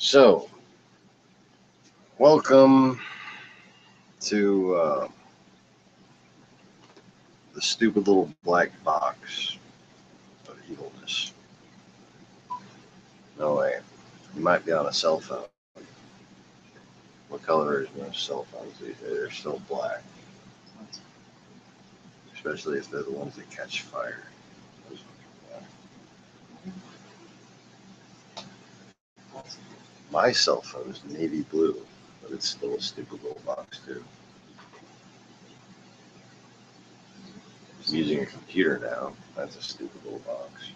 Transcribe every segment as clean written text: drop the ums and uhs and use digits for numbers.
So, welcome to the stupid little black box of evilness. No way. You might be on a cell phone. What color is most cell phones these days? They're still black. Especially if they're the ones that catch fire. My cell phone is navy blue, but it's still a stupid little box too. I'm using a computer now. That's a stupid little box.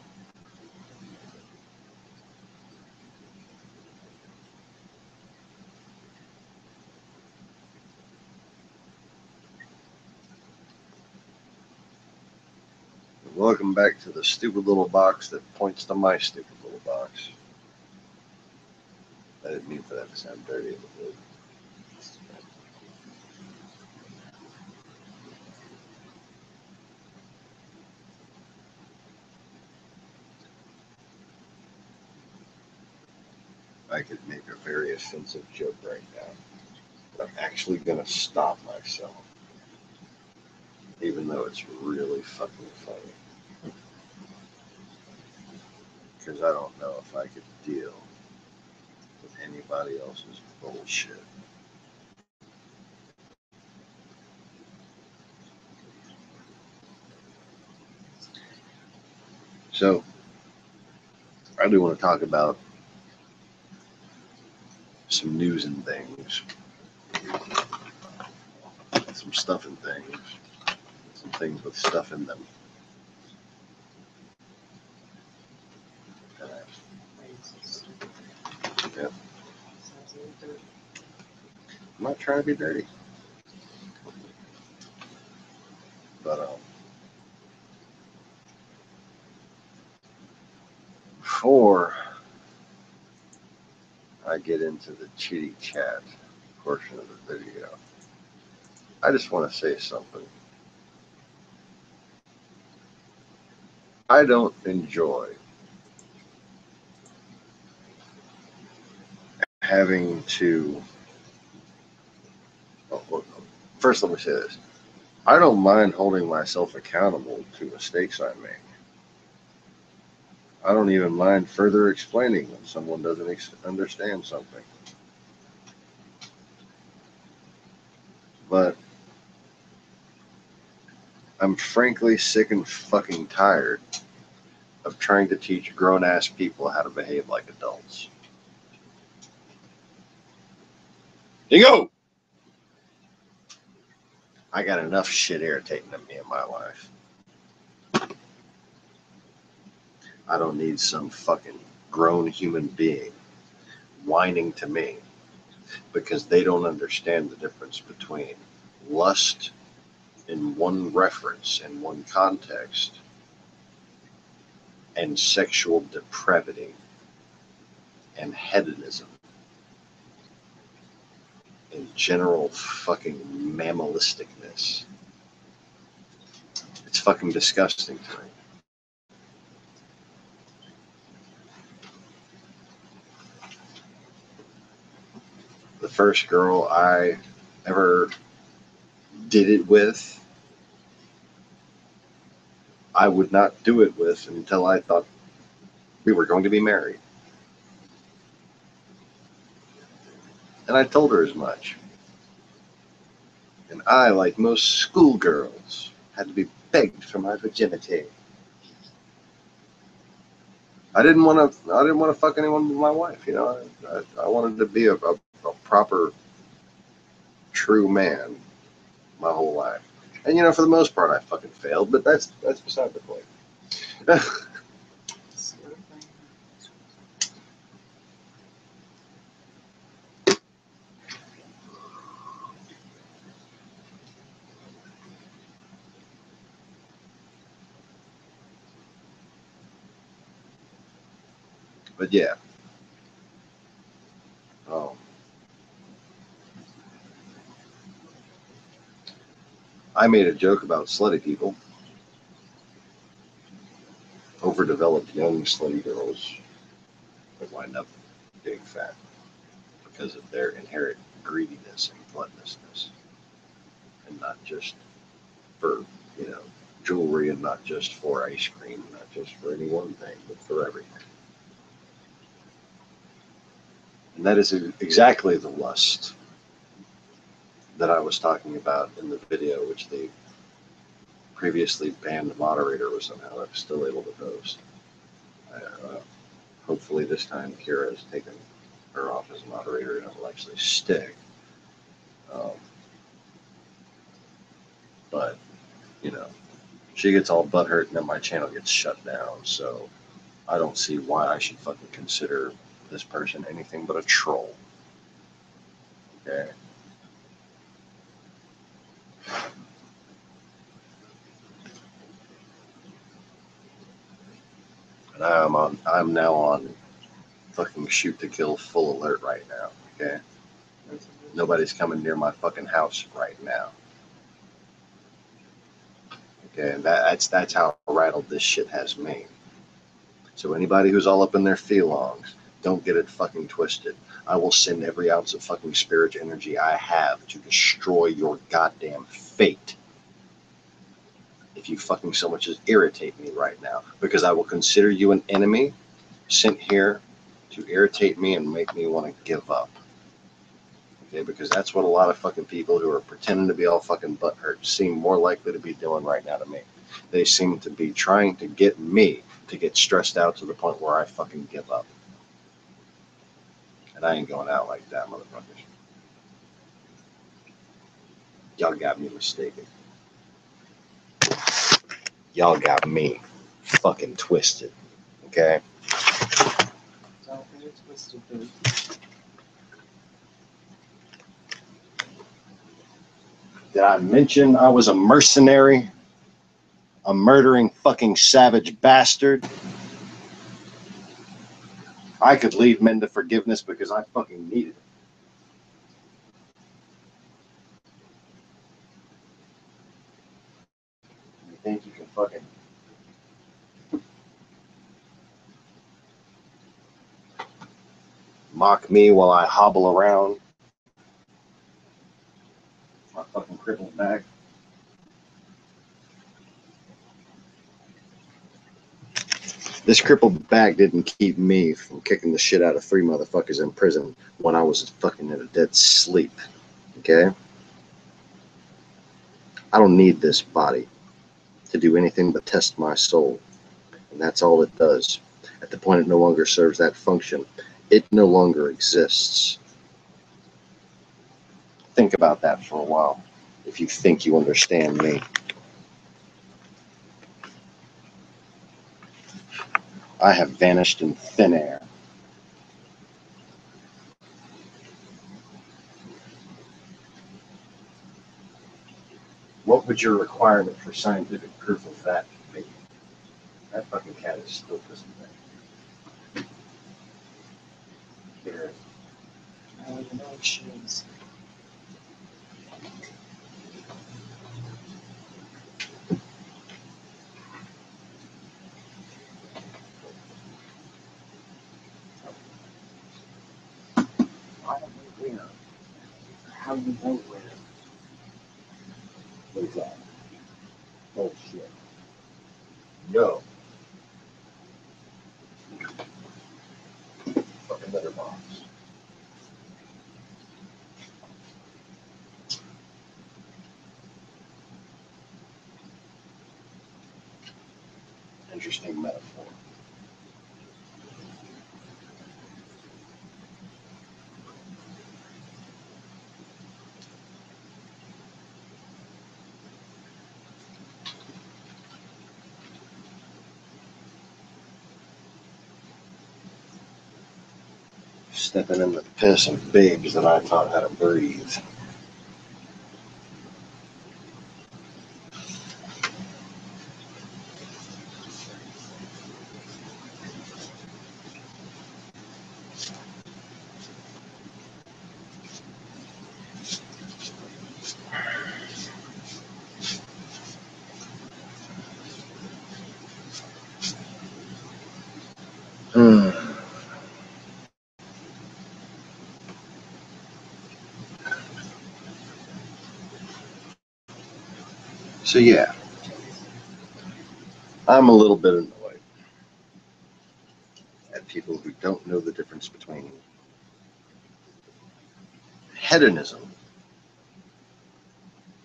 Welcome back to the stupid little box that points to my stupid little box. I didn't mean for that to sound dirty. I could make a very offensive joke right now. But I'm actually going to stop myself. Even though it's really fucking funny. Because I don't know if I could deal with anybody else's bullshit. So, I do want to talk about some news and things. Some stuff and things. Some things with stuff in them. Yeah. I'm not trying to be dirty. But, before I get into the chitty chat portion of the video, I just want to say something. I don't enjoy having to. Well, first, let me say this. I don't mind holding myself accountable to mistakes I make. I don't even mind further explaining when someone doesn't understand something. But I'm frankly sick and fucking tired of trying to teach grown-ass people how to behave like adults. Dingo! I got enough shit irritating me in my life. I don't need some fucking grown human being whining to me because they don't understand the difference between lust in one reference, in one context, and sexual depravity and hedonism and general fucking mammalisticness. It's fucking disgusting to me. The first girl I ever did it with, I would not do it with until I thought we were going to be married. And I told her as much. And I, like most schoolgirls, had to be begged for my virginity. I didn't want to fuck anyone but my wife. You know, I wanted to be a proper, true man my whole life. And you know, for the most part, I fucking failed. But that's beside the point. But yeah. I made a joke about slutty people. Overdeveloped young slutty girls that wind up being fat. because of their inherent greediness and gluttonousness, and not just for, you know, jewelry, and not just for ice cream, not just for any one thing, but for everything. And that is exactly the lust that I was talking about in the video, which the previously banned moderator was somehow still able to post. Hopefully this time Kira has taken her off as moderator and it will actually stick. But, you know, she gets all butthurt and then my channel gets shut down. So I don't see why I should fucking consider this person anything but a troll. Okay? And I'm now on fucking shoot to kill full alert right now. Okay? Nobody's coming near my fucking house right now. Okay, and that's how rattled this shit has me. So anybody who's all up in their feelings, don't get it fucking twisted. I will send every ounce of fucking spirit energy I have to destroy your goddamn fate. If you fucking so much as irritate me right now, because I will consider you an enemy sent here to irritate me and make me want to give up. Okay, because that's what a lot of fucking people who are pretending to be all fucking butthurt seem more likely to be doing right now to me. They seem to be trying to get me to get stressed out to the point where I fucking give up. And I ain't going out like that, motherfuckers. Y'all got me mistaken. Y'all got me fucking twisted. Okay? Don't get it twisted, dude. Did I mention I was a mercenary? A murdering fucking savage bastard? I could lead men to forgiveness because I fucking needed it. You think you can fucking mock me while I hobble around my fucking crippled back? This crippled back didn't keep me from kicking the shit out of 3 motherfuckers in prison when I was fucking in a dead sleep. Okay? I don't need this body to do anything but test my soul. And that's all it does. At the point it no longer serves that function, it no longer exists. Think about that for a while, if you think you understand me. I have vanished in thin air. What would your requirement for scientific proof of that be? That fucking cat is still pissing back. Here. I don't even know what she is. I don't know where. How you know where? What is that? Bullshit. No. Fucking letterbox. Interesting metaphor. Stepping in the piss of babes that I taught how to breathe. So yeah, I'm a little bit annoyed at people who don't know the difference between hedonism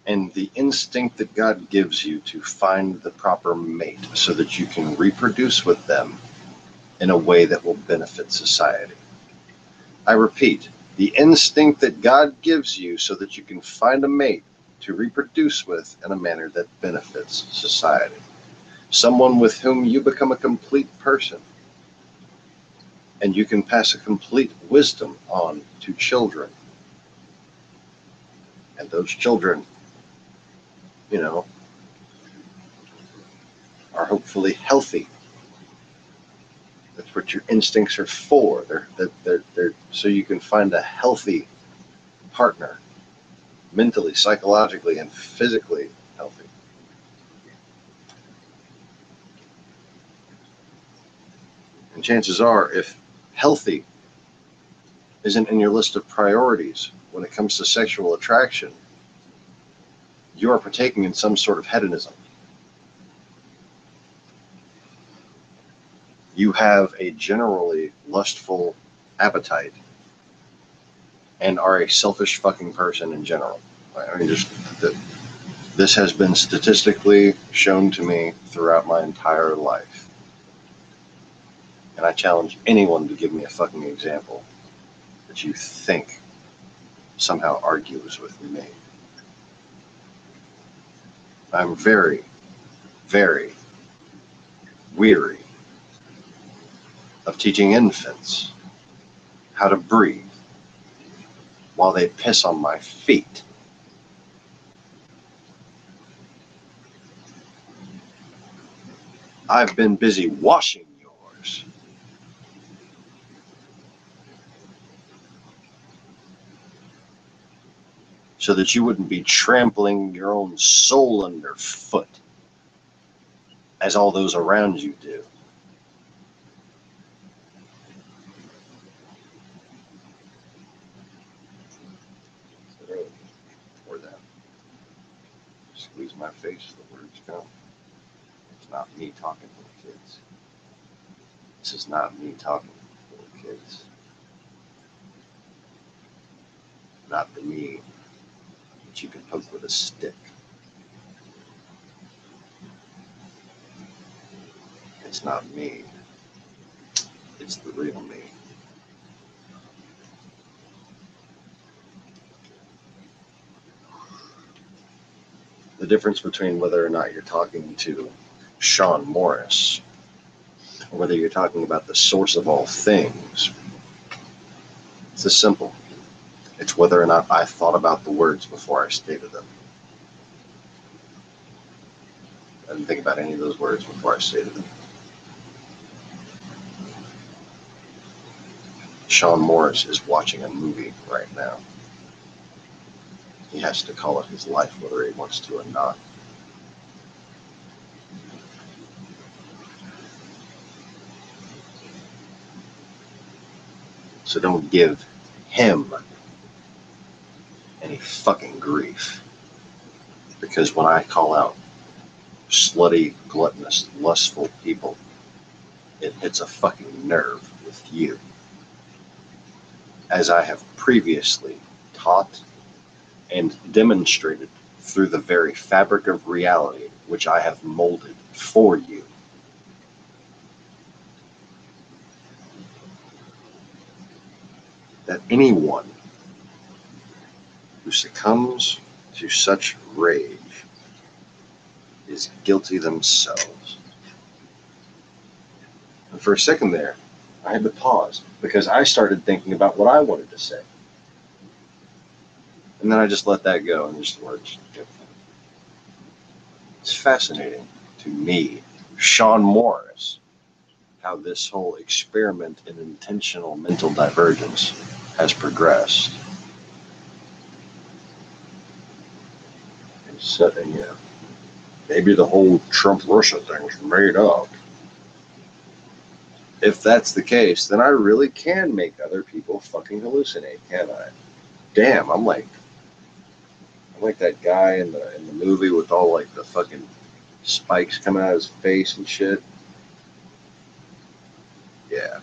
and the instinct that God gives you to find the proper mate so that you can reproduce with them in a way that will benefit society. I repeat, the instinct that God gives you so that you can find a mate to reproduce with in a manner that benefits society. Someone with whom you become a complete person, and you can pass a complete wisdom on to children. And those children, you know, are hopefully healthy. That's what your instincts are for. They're so you can find a healthy partner, mentally, psychologically, and physically healthy. And chances are, if healthy isn't in your list of priorities when it comes to sexual attraction, you are partaking in some sort of hedonism. You have a generally lustful appetite and are a selfish fucking person in general. I mean, this has been statistically shown to me throughout my entire life. And I challenge anyone to give me a fucking example that you think somehow argues with me. I'm very, very weary of teaching infants how to breathe while they piss on my feet. I've been busy washing yours. So that you wouldn't be trampling your own soul underfoot as all those around you do. Or that. Squeeze my face, the words come. It's not me talking to the kids. This is not me talking to the kids. Not the me that you can poke with a stick. It's not me. It's the real me. The difference between whether or not you're talking to Sean Morris or whether you're talking about the source of all things, it's this simple. It's whether or not I thought about the words before I stated them. I didn't think about any of those words before I stated them. Sean Morris is watching a movie right now. He has to call it his life whether he wants to or not. So don't give him any fucking grief. Because when I call out slutty, gluttonous, lustful people, it hits a fucking nerve with you. As I have previously taught and demonstrated through the very fabric of reality which I have molded for you. That anyone who succumbs to such rage is guilty themselves. And for a second there, I had to pause because I started thinking about what I wanted to say. And then I just let that go and just words. It's fascinating to me, Sean Morris, how this whole experiment in intentional mental divergence has progressed. And so, maybe the whole Trump-Russia thing's made up. If that's the case, then I really can make other people fucking hallucinate, can't I? Damn, I'm like that guy in the movie with all like the fucking spikes coming out of his face and shit. Yeah.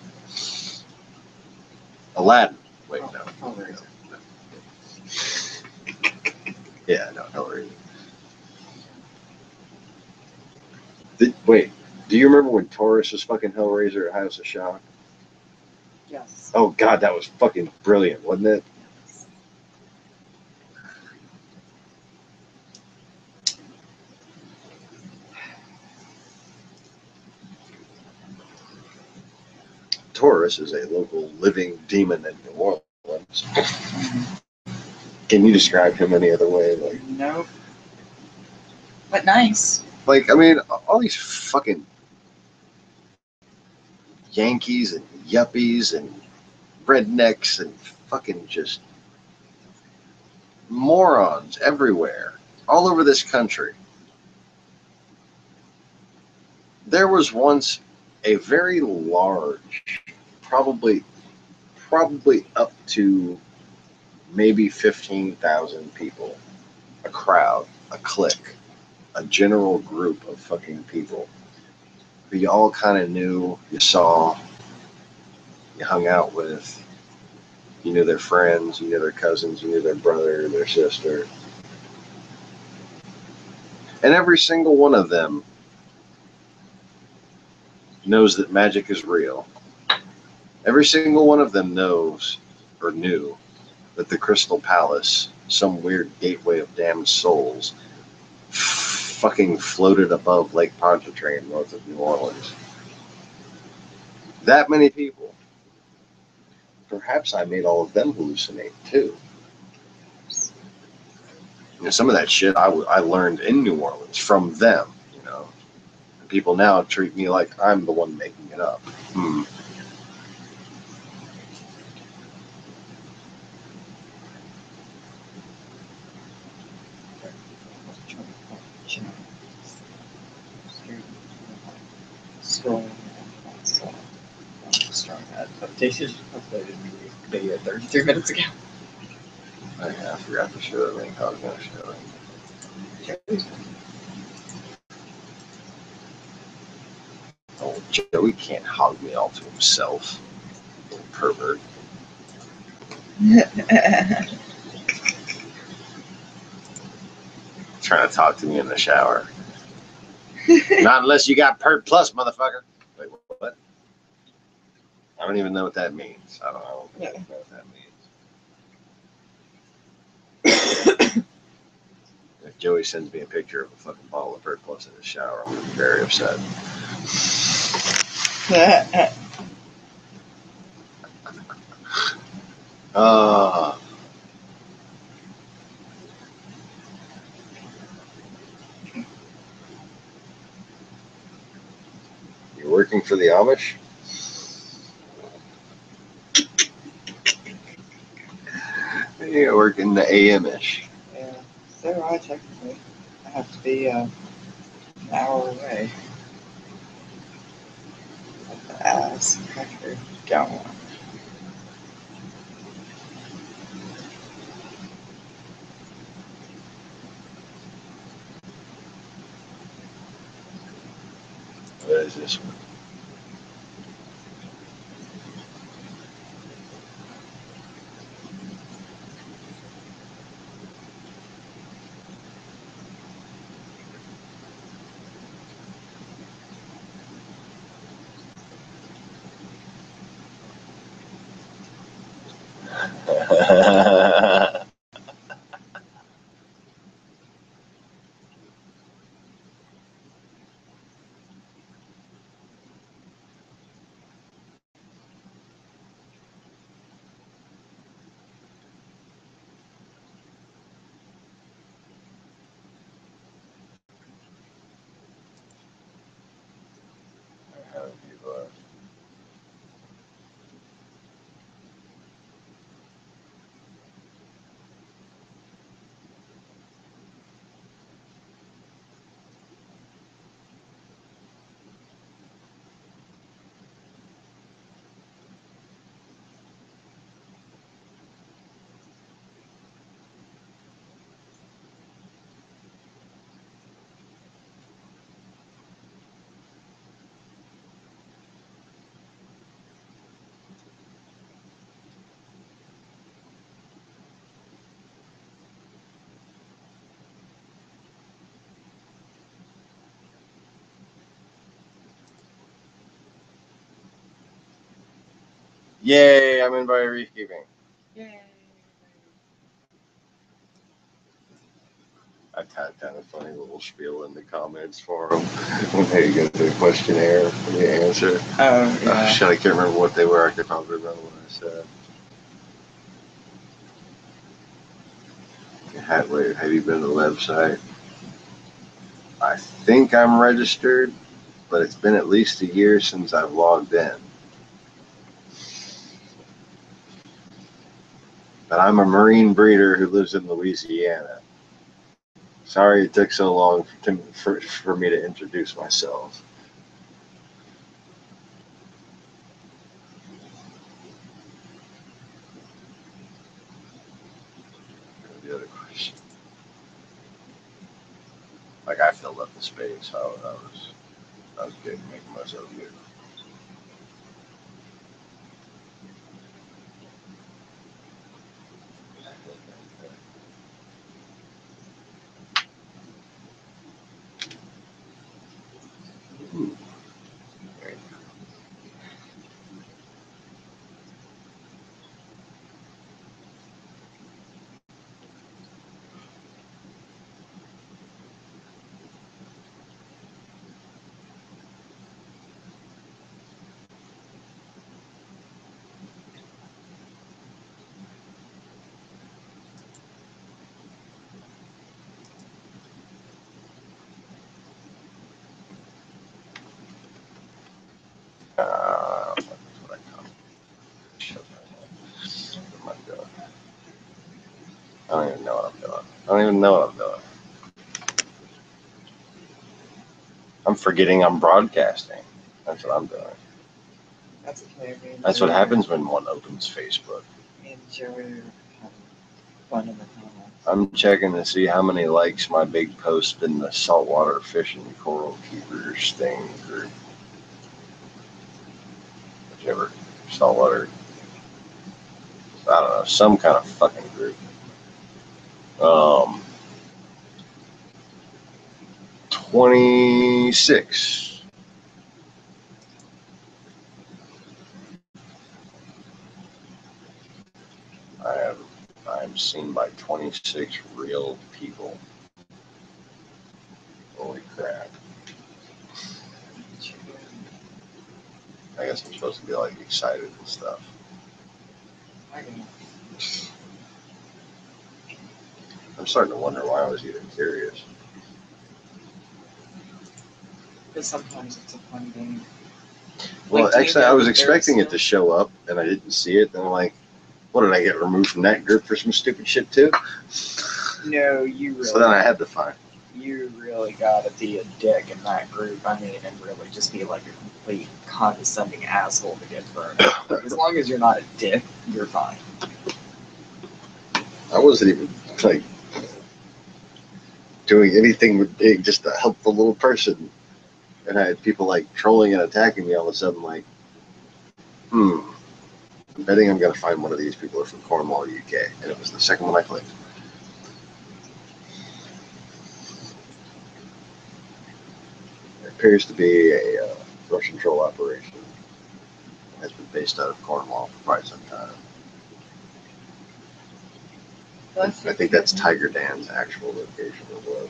Aladdin. Wait, no. Hellraiser. Yeah, no, Hellraiser. Wait, do you remember when Taurus was fucking Hellraiser at House of Shock? Yes. Oh god, that was fucking brilliant, wasn't it? Yes. Taurus is a local living demon in New Orleans. Can you describe him any other way? Nope. But nice. Like, I mean, all these fucking Yankees and yuppies and rednecks and fucking just morons everywhere, all over this country. There was once a very large, probably up to maybe 15,000 people, a crowd, a clique, a general group of fucking people who you all kind of knew, you saw, you hung out with, you knew their friends, you knew their cousins, you knew their brother, their sister. And every single one of them knows that magic is real. Every single one of them knows or knew that the Crystal Palace, some weird gateway of damned souls, fucking floated above Lake Pontchartrain north of New Orleans. That many people. Perhaps I made all of them hallucinate too. You know, some of that shit I learned in New Orleans from them. You know, people now treat me like I'm the one making it up. Scrolling. Updated video 33 minutes ago. I forgot to show the link. I was going to show it. Oh, Joey can't hog me all to himself. Little pervert. Trying to talk to me in the shower. Not unless you got Pert Plus, motherfucker. Wait, what? I don't even know what that means. I don't know what that means. If Joey sends me a picture of a fucking bottle of Pert Plus in the shower, I'm going to be very upset. You're working for the Amish? You're working the AM-ish. Yeah, so I technically. I have to be an hour away. Ass country. Don't want. What is this one? How have you, Yay, I'm in by reef keeping. Yay. I typed down a funny little spiel in the comments for them when they get the questionnaire for the answer. Oh, yeah. Shit, I can't remember what they were. I could probably remember what I said. Wait, have you been to the website? I think I'm registered, but it's been at least a year since I've logged in. But I'm a marine breeder who lives in Louisiana. Sorry it took so long for me to introduce myself. The other question. Like I filled up the space. I was getting making myself good. What am I doing? I don't even know what I'm doing. I don't even know what I'm doing. I'm forgetting I'm broadcasting. That's what I'm doing. That's okay. That's what happens when one opens Facebook. Me and Joey are having fun in the comments. I'm checking to see how many likes my big post in the saltwater fishing coral keepers thing group. Whichever saltwater, I don't know, some kind of fucking group. 26. I'm seen by 26 real people. Holy crap. I guess I'm supposed to be like excited and stuff. I know. I'm starting to wonder why I was even curious. But sometimes it's a fun game. Well, Like, actually, I was expecting it to show up, and I didn't see it. And I'm like, what, did I get removed from that group for some stupid shit too? No, you really. So then I had to find. You really gotta be a dick in that group. I mean, and really just be like a complete condescending asshole to get thrown out. Like, as long as you're not a dick, you're fine. I wasn't even like doing anything big just to help the little person. And I had people like trolling and attacking me all of a sudden, like, I'm betting I'm going to find one of these people are from Cornwall, UK. And it was the second one I clicked. It appears to be a Russian troll operation. It has been based out of Cornwall for quite some time. I think that's Tiger Dan's actual location as well.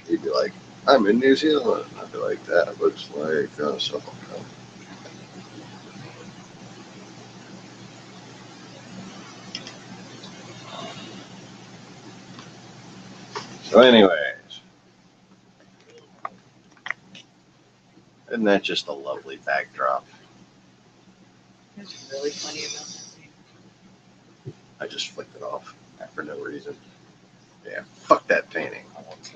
He'd be like, I'm in New Zealand. I'd be like, that looks like Suffolk. So anyways, isn't that just a lovely backdrop? It's really funny about that thing. I just flicked it off for no reason. Yeah, fuck that painting.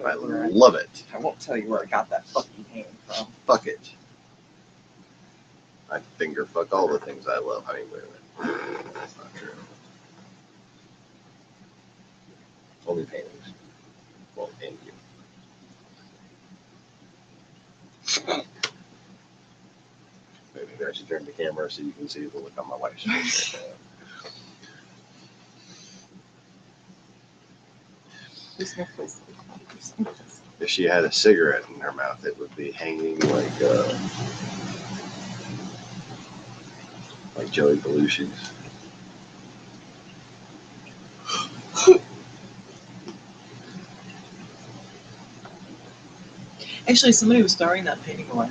I love it. I won't tell you where I got that fucking painting from. Fuck it. I finger fuck all the things I love. I mean, wait a minute. That's not true. Only paintings. Well, and you. Maybe I should turn the camera so you can see the look on my wife's face right now. There's no place to be conscious. If she had a cigarette in her mouth, it would be hanging like Joey Belushi's. Actually, somebody was throwing that painting away.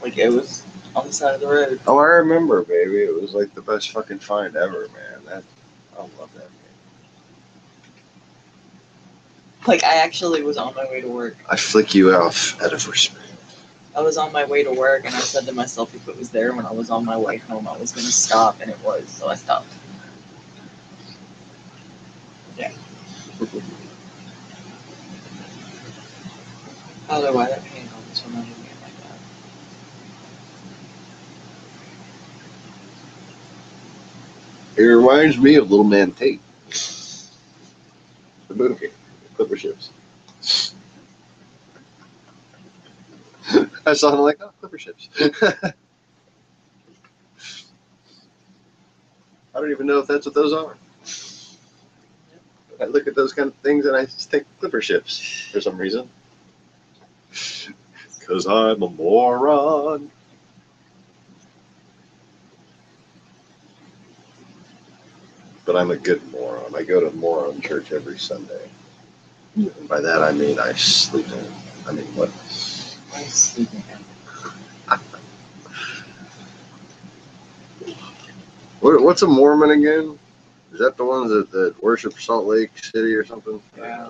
Like, it was on the side of the road. Oh, I remember, baby. It was like the best fucking find ever, man. I love that. Like, I actually was on my way to work. I flick you off out of respect. I was on my way to work, and I said to myself, if it was there when I was on my way home, I was going to stop, and it was, so I stopped. Yeah. I don't know why that painting always reminded me of my dad. It reminds me of Little Man Tate. The movie. Clipper ships. I saw him like, oh, clipper ships. I don't even know if that's what those are. I look at those kind of things and I just think clipper ships for some reason. Because I'm a moron. But I'm a good moron. I go to moron church every Sunday. And by that I mean I sleep in. I mean, what? I was sleeping in. What's a Mormon again? Is that the ones that worship Salt Lake City or something? Yeah.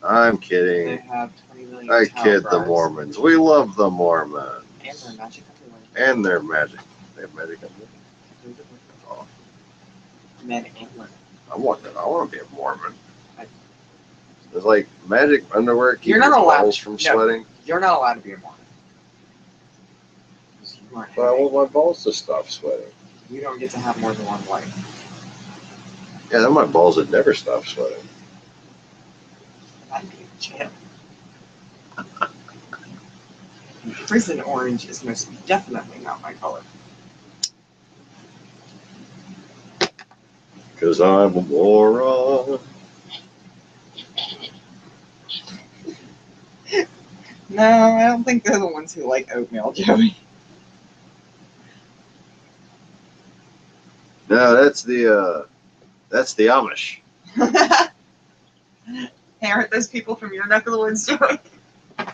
I'm They kidding. have 20 million I town kid the crimes. Mormons. We love the Mormons. And their magic underwear. And their magic. They have magic up there. Oh, Men and women. I want to be a Mormon. It's like magic underwear keep You're not your allowed balls to- from no. sweating. You're not allowed to be a Mormon. You aren't But I having- want my balls to stop sweating. You don't get to have more than one wife. Yeah, then my balls would never stop sweating. I'd be in jail. Prison orange is most definitely not my color. Because I'm a moron. No, I don't think they're the ones who like oatmeal, Joey. No, that's the Amish. Hey, aren't those people from your neck of the woods, Joey?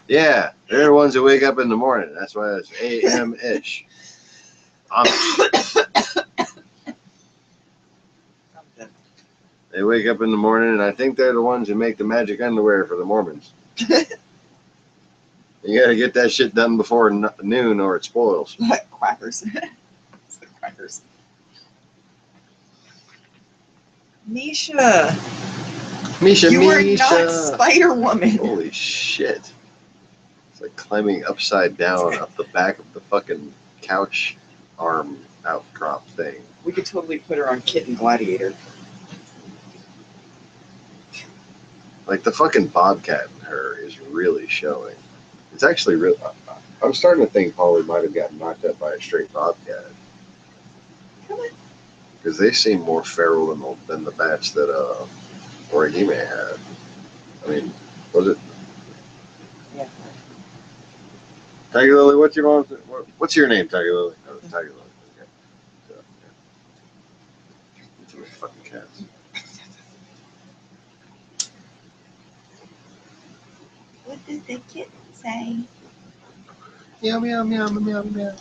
Yeah, they're the ones who wake up in the morning. That's why it's AM-ish. Amish. They wake up in the morning, and I think they're the ones who make the magic underwear for the Mormons. You gotta get that shit done before noon, or it spoils. Quackers. It's the quackers. Misha, Misha, you are Misha. not Spider-Woman. Holy shit! It's like climbing upside down up the back of the fucking couch arm outcrop thing. We could totally put her on Kitten Gladiator. Like the fucking bobcat in her is really showing. It's actually real. I'm starting to think Polly might have gotten knocked up by a straight bobcat. Come on. Because they seem more feral than the bats that Orihime had. I mean, was it Yeah. Tiger Lily? What's your name, Tiger Lily? Oh, Tiger Lily. Okay. So, yeah. Too many fucking cats. What does the kitten say? Meow meow meow meow meow.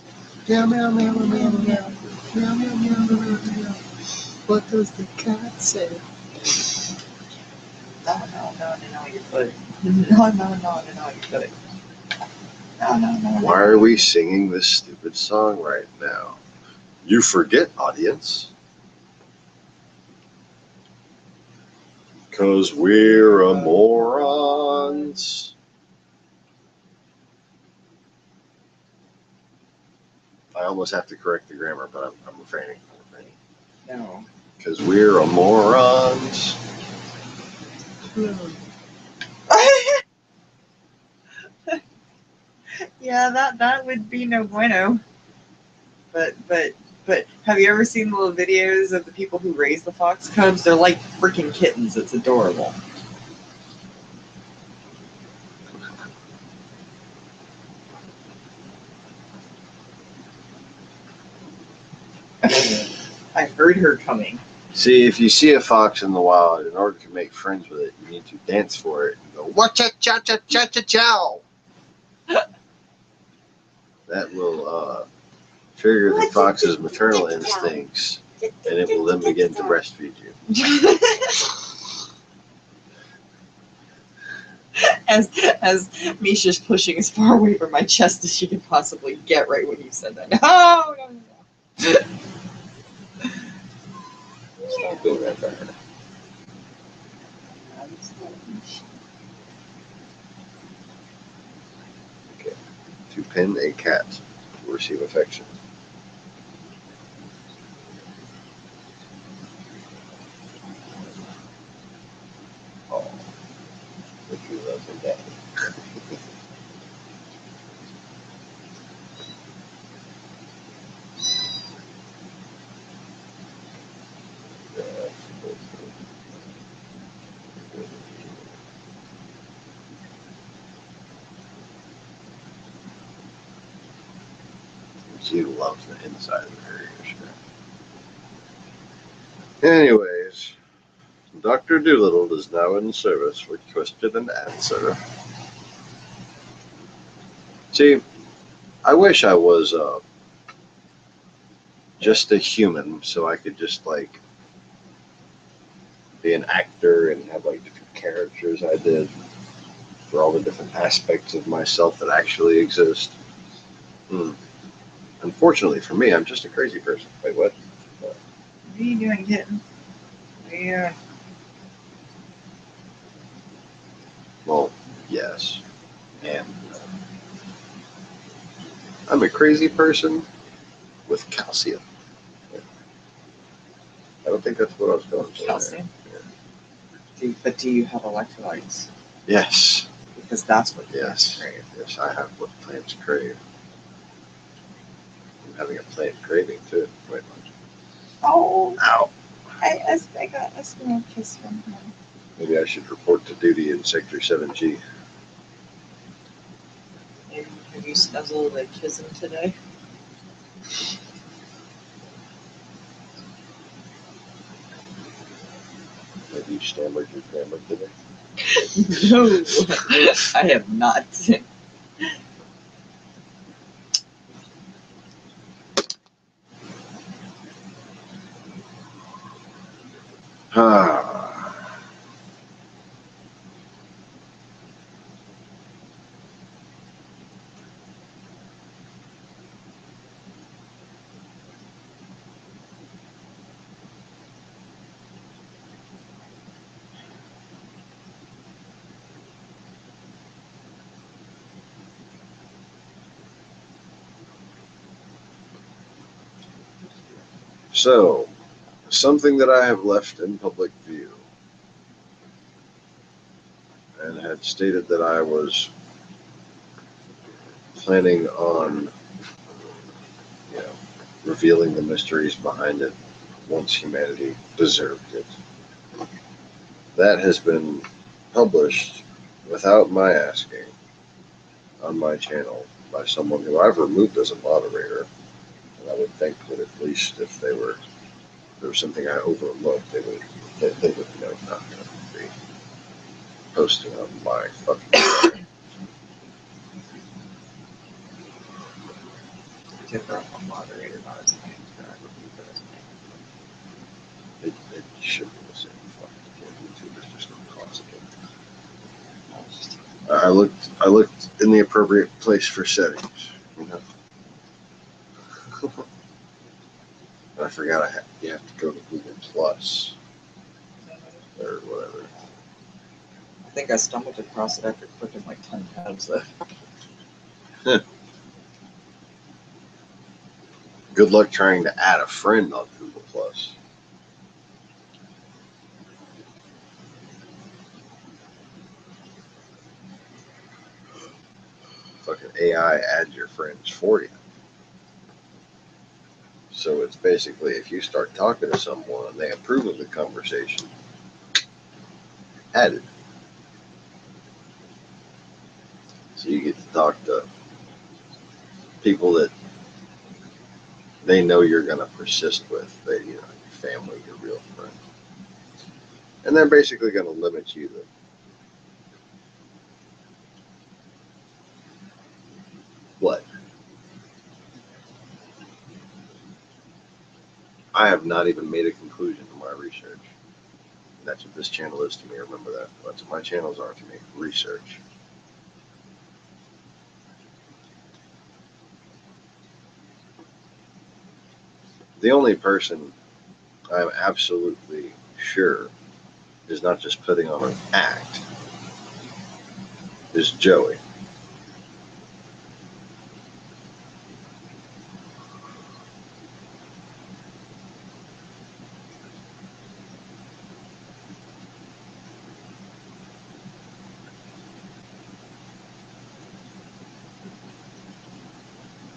Meow meow meow meow meow meow. Meow meow meow meow meow. What does the cat say? No, you put it. No, you put it. No. Why are we singing this stupid song right now? You forget, audience. 'Cause we're a morons. I almost have to correct the grammar, but I'm refraining. No. Because we're a morons. Yeah, that would be no bueno. But have you ever seen the little videos of the people who raise the fox cubs? They're like freaking kittens. It's adorable. I heard her coming. See, if you see a fox in the wild, in order to make friends with it, you need to dance for it and go, cha-cha-cha-cha-cha-chow. That will trigger the fox's maternal instincts, and it will then begin to breastfeed you. as Misha's pushing as far away from my chest as she can possibly get right when you said that. No. Stop doing that to her. Okay. To pin a cat to receive affection. Oh, if you love your daddy. She loves the inside of her ears. Anyways, Dr. Doolittle is now in service with question and answer. See, I wish I was just a human so I could just like be an actor and have like different characters I did for all the different aspects of myself that actually exist. Unfortunately for me, I'm just a crazy person. Wait, what? What are you doing, kitten? Yeah. Well, yes. And I'm a crazy person with calcium. I don't think that's what I was going for. Calcium? Yeah. But do you have electrolytes? Yes. Because that's what Yes. plants crave. Yes, I have what plants crave. I'm having a plant craving too. Wait, what? Oh, Ow. I got a small kiss from him. Maybe I should report to duty in Sector 7G. Have you snuzzled and kissed him today? Have you stammered your grammar today? No, I have not. Ah. So, something that I have left in public view and had stated that I was planning on, you know, revealing the mysteries behind it once humanity deserved it. That has been published without my asking on my channel by someone who I've removed as a moderator. And I would think that at least if there was something I overlooked, they would know not to be posting on my fucking channel. Took her off a moderator, not as name. It should be the same fucking thing. YouTuber's just not possible. I looked in the appropriate place for settings. You know? I forgot you have to go to Google Plus or whatever. I think I stumbled across it after clicking like 10 tabs though. Good luck trying to add a friend on Google Plus. Fucking AI adds your friends for you. So it's basically if you start talking to someone and they approve of the conversation, added. So you get to talk to people that they know you're going to persist with. They, you know, your family, your real friend. And they're basically going to limit you to what? I have not even made a conclusion to my research. That's what this channel is to me. Remember that. That's what my channels are to me. Research. The only person I'm absolutely sure is not just putting on an act is Joey.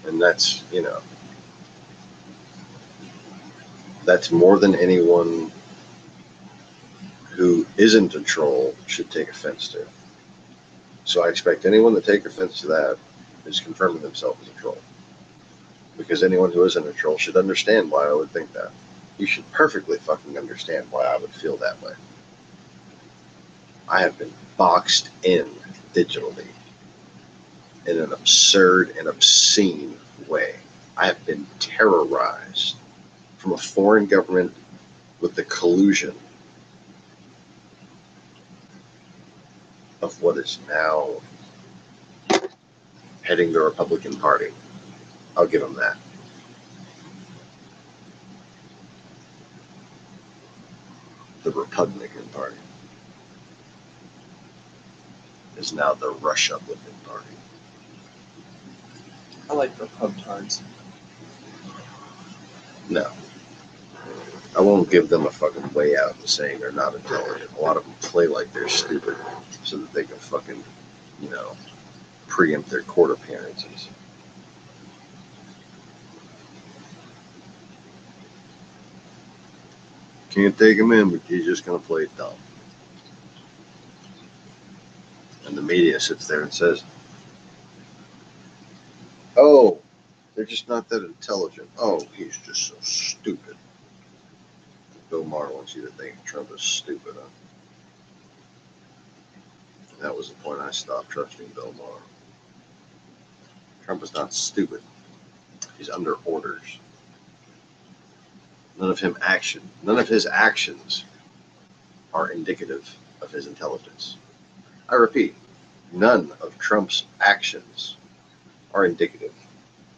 And that's, you know, that's more than anyone who isn't a troll should take offense to. So I expect anyone to take offense to that is confirming themselves as a troll. Because anyone who isn't a troll should understand why I would think that. You should perfectly fucking understand why I would feel that way. I have been boxed in digitally in an absurd and obscene way. I have been terrorized from a foreign government with the collusion of what is now heading the Republican Party. I'll give them that. The Republican Party is now the Russia-looking party. I like Repubtards. No. I won't give them a fucking way out in saying they're not intelligent. A lot of them play like they're stupid so that they can fucking, you know, preempt their court appearances. Can't take him in, but he's just going to play it dumb. And the media sits there and says, oh, they're just not that intelligent. Oh, he's just so stupid. Bill Maher wants you to think Trump is stupid. Huh? And that was the point I stopped trusting Bill Maher. Trump is not stupid. He's under orders. None of his actions are indicative of his intelligence. I repeat, none of Trump's actions are indicative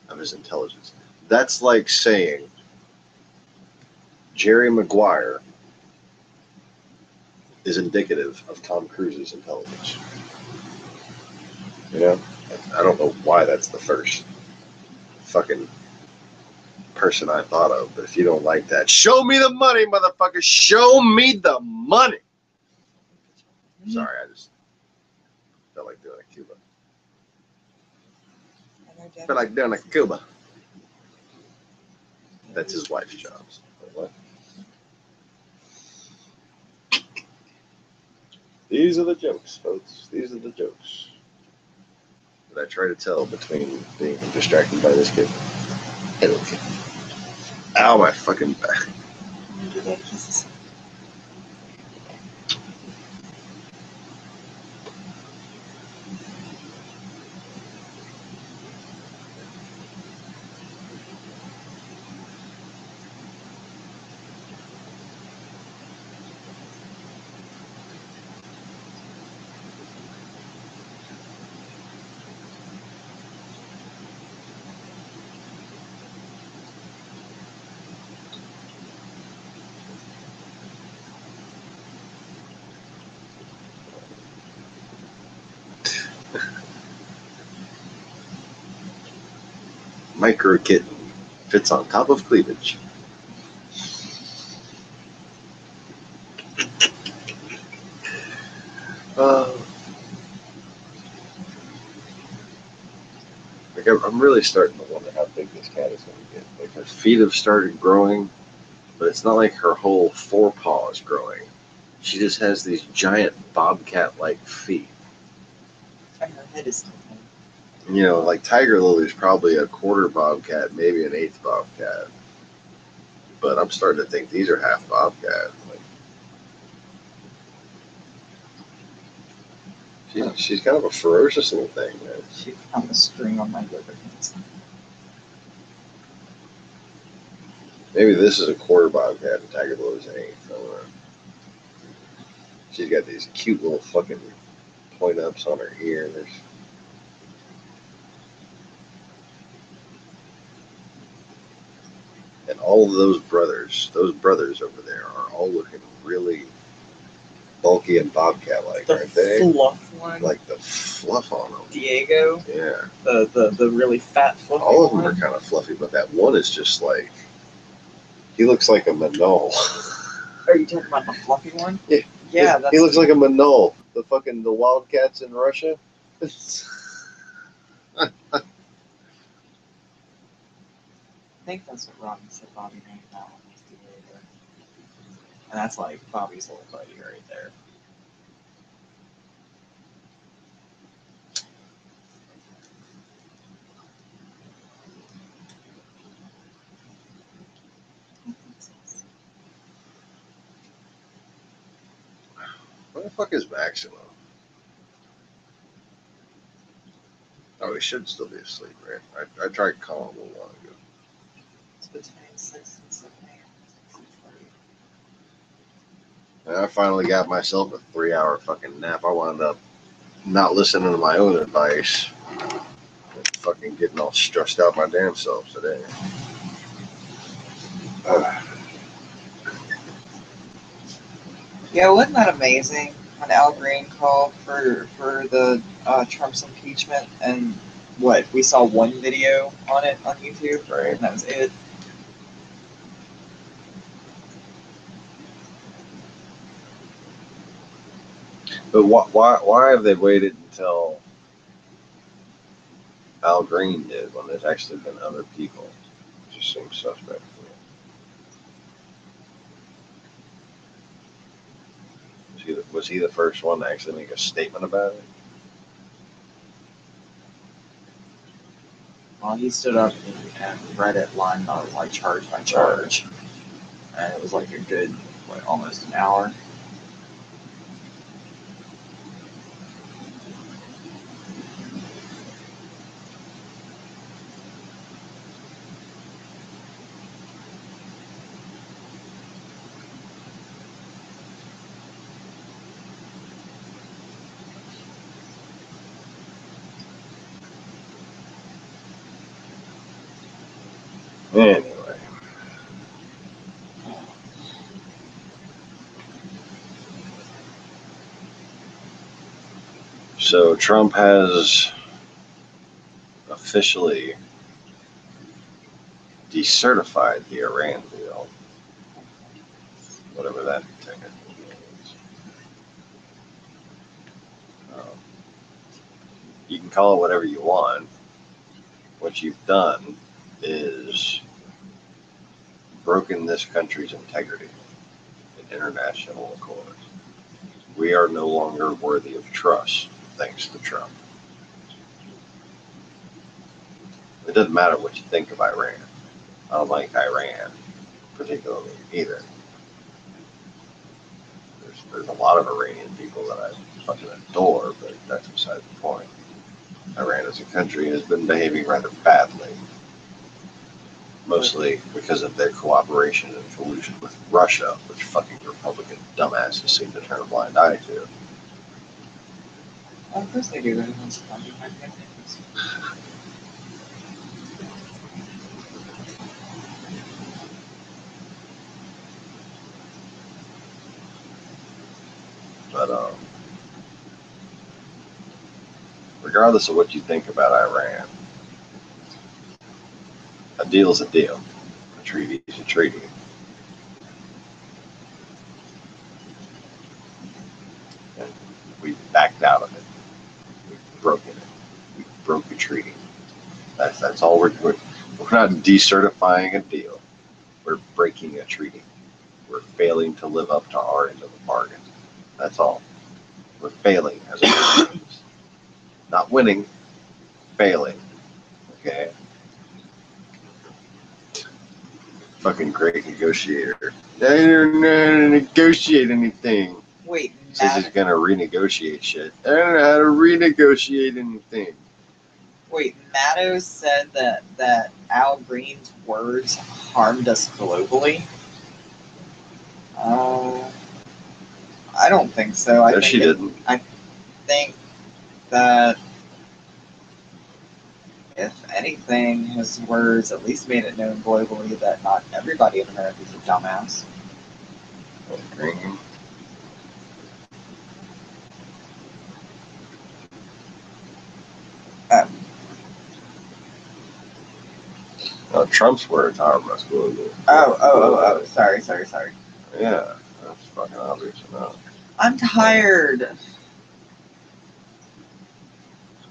of his intelligence. That's like saying Jerry Maguire is indicative of Tom Cruise's intelligence. You know? I don't know why that's the first fucking person I thought of, but if you don't like that, show me the money, motherfucker. Show me the money. Sorry, I just felt like doing a Cuba. Felt like doing a Cuba. That's his wife's job. What? These are the jokes, folks. These are the jokes that I try to tell between being distracted by this kid. Hello, kid. Ow, my fucking back. Micro kitten fits on top of cleavage. Like I'm really starting to wonder how big this cat is going to get. Like her feet have started growing, but it's not like her whole forepaw is growing. She just has these giant bobcat-like feet. And her head is still tiny. You know, like Tiger Lily's probably a quarter bobcat, maybe an eighth bobcat. But I'm starting to think these are half bobcat. Like, she's kind of a ferocious little thing, man. She found the string on my liver. Maybe this is a quarter bobcat and Tiger Lily's an eighth. I don't know. She's got these cute little fucking point ups on her ears. And all of those brothers over there are all looking really bulky and bobcat-like, The aren't they? fluff one, Like the fluff on them. Diego, Yeah. the really fat fluffy All of them one. are kind of fluffy, but that one is just like, he looks like a Manol. Are you talking about the fluffy one? Yeah. Yeah, that's. He looks like a Manol. The Wildcats in Russia. I think that's what Robin said. Bobby named that one was Diego, and that's like Bobby's little buddy right there. Where the fuck is Maximo? Oh, he should still be asleep, right? I tried calling him a little while ago. It's between 6 and 7 a.m. And I finally got myself a 3-hour fucking nap. I wound up not listening to my own advice. Fucking getting all stressed out my damn self today. Yeah, wasn't that amazing when Al Green called for the Trump's impeachment, and what we saw one video on it on YouTube, Right. and that was it. But why have they waited until Al Green did when there's actually been other people? It just seems suspect to me. Was he the first one to actually make a statement about it? Well, he stood up and read it line by like charge by charge, and it was like a good, almost an hour. Anyway. So Trump has officially decertified the Iran deal, whatever that technically means. You can call it whatever you want. What you've done is broken this country's integrity in international accord. We are no longer worthy of trust thanks to Trump. It doesn't matter what you think of Iran. I don't like Iran particularly either. There's a lot of Iranian people that I fucking adore, but that's beside the point. Iran as a country has been behaving rather badly, mostly because of their cooperation and collusion with Russia, which fucking Republican dumbasses seem to turn a blind eye to. Well, of course they do. Everyone's funding my things. But regardless of what you think about Iran, a deal's a deal. A treaty is a treaty. And we backed out of it. We've broken it. We broke a treaty. That's all we're not decertifying a deal. We're breaking a treaty. We're failing to live up to our end of the bargain. That's all. We're failing as Americans. Not winning, failing. Okay? Fucking great negotiator. I don't know how to negotiate anything. Wait, Says he's gonna renegotiate shit. I don't know how to renegotiate anything. Wait, Matto said that Al Green's words harmed us globally. I don't think so. No, she didn't. I think that if anything, his words at least made it known globally that not everybody in America is a dumbass. Green. Trump's words harm us globally. Oh, sorry. Yeah, that's fucking obvious enough. I'm tired.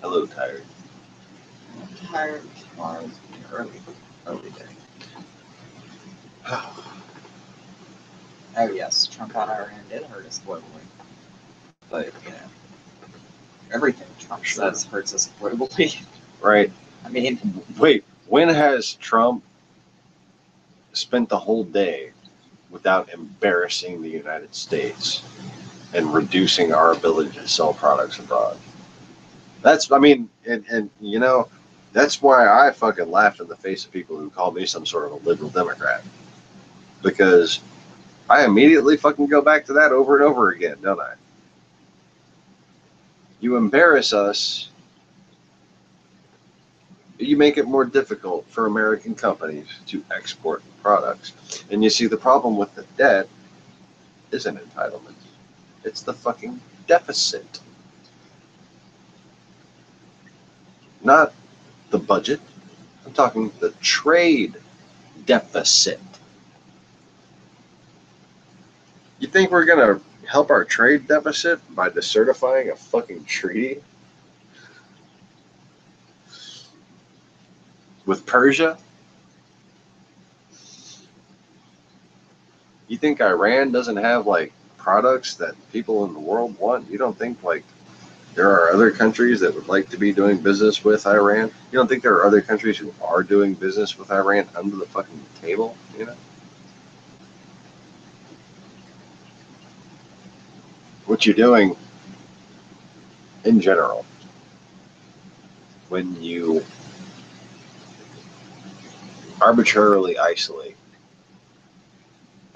Hello, tired. I'm tired. Tomorrow's an early day. Oh yes, Trump on our end did hurt us globally. But, you know, everything Trump says hurts us globally. Right. I mean, wait, when has Trump spent the whole day without embarrassing the United States and reducing our ability to sell products abroad? That's, I mean, and you know, that's why I fucking laughed in the face of people who call me some sort of a liberal Democrat. Because I immediately fucking go back to that over and over again, don't I? You embarrass us, you make it more difficult for American companies to export products. And you see, the problem with the debt isn't entitlement. It's the fucking deficit. Not the budget. I'm talking the trade deficit. You think we're going to help our trade deficit by decertifying a fucking treaty with Persia? You think Iran doesn't have like products that people in the world want? You don't think like there are other countries that would like to be doing business with Iran? You don't think there are other countries who are doing business with Iran under the fucking table, you know? What you're doing in general when you arbitrarily isolate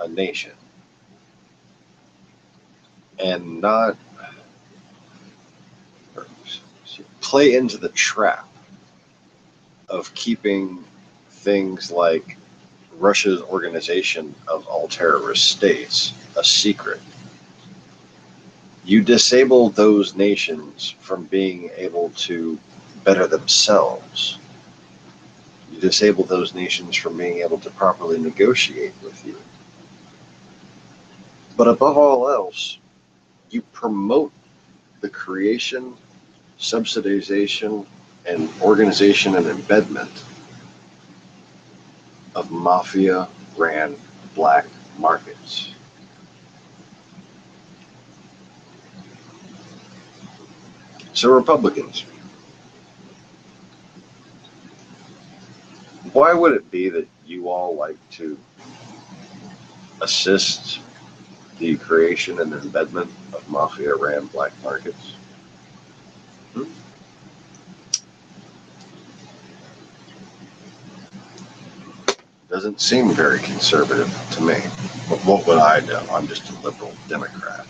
a nation and not play into the trap of keeping things like Russia's organization of all terrorist states a secret. You disable those nations from being able to better themselves. You disable those nations from being able to properly negotiate with you. But above all else, you promote the creation, subsidization, and organization and embedment of mafia-ran black markets. So Republicans, why would it be that you all like to assist the creation and embedment of mafia-ran black markets? Doesn't seem very conservative to me. But what would I do? I'm just a liberal Democrat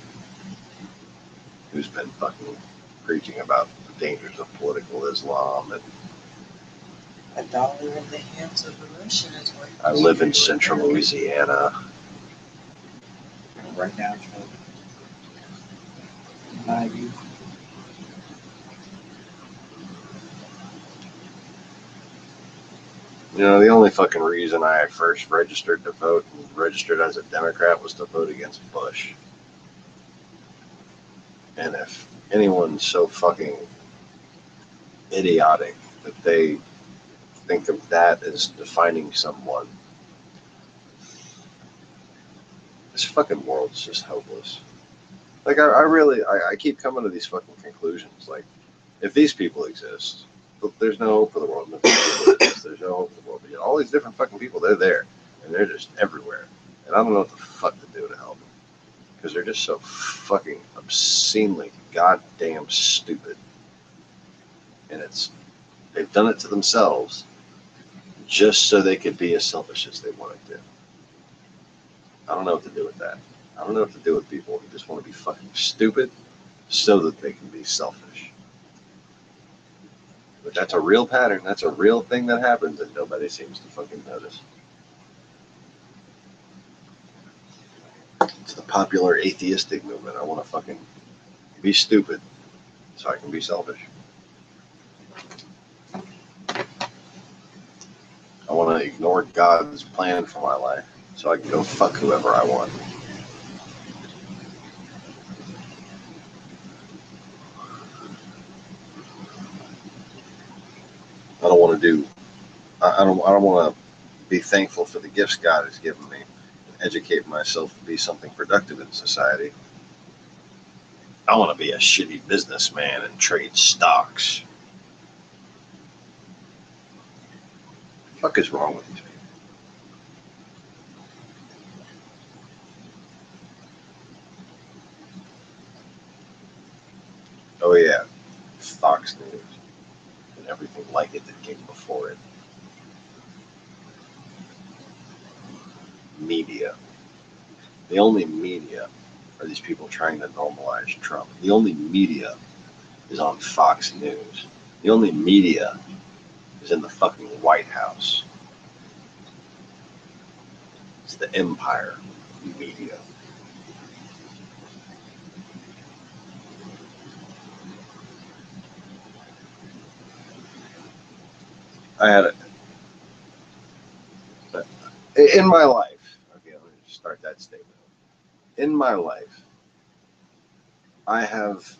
who's been fucking preaching about the dangers of political Islam. And a dollar in the hands of the Russian is worth. I live in central Louisiana. Right now, you. You know, the only fucking reason I first registered to vote and registered as a Democrat was to vote against Bush. And if anyone's so fucking idiotic that they think of that as defining someone, this fucking world's just hopeless. Like, I keep coming to these fucking conclusions. Like, if these people exist, there's no hope for the world. There's no hope for the world. But yet all these different fucking people, they're there, and they're just everywhere. And I don't know what the fuck to do to help them because they're just so fucking obscenely goddamn stupid. And they've done it to themselves just so they could be as selfish as they wanted to. I don't know what to do with that. I don't know what to do with people who just want to be fucking stupid so that they can be selfish. But that's a real pattern. That's a real thing that happens and nobody seems to fucking notice. It's the popular atheistic movement. I want to fucking be stupid so I can be selfish. I want to ignore God's plan for my life so I can go fuck whoever I want. I don't want to do. I don't want to be thankful for the gifts God has given me and educate myself to be something productive in society. I want to be a shitty businessman and trade stocks. What the fuck is wrong with these people? Oh yeah, Fox News and everything like it that came before it. Media. The only media are these people trying to normalize Trump. The only media is on Fox News. The only media is in the fucking White House. It's the empire media. I had it in my life. Okay, let me start that statement. In my life, I have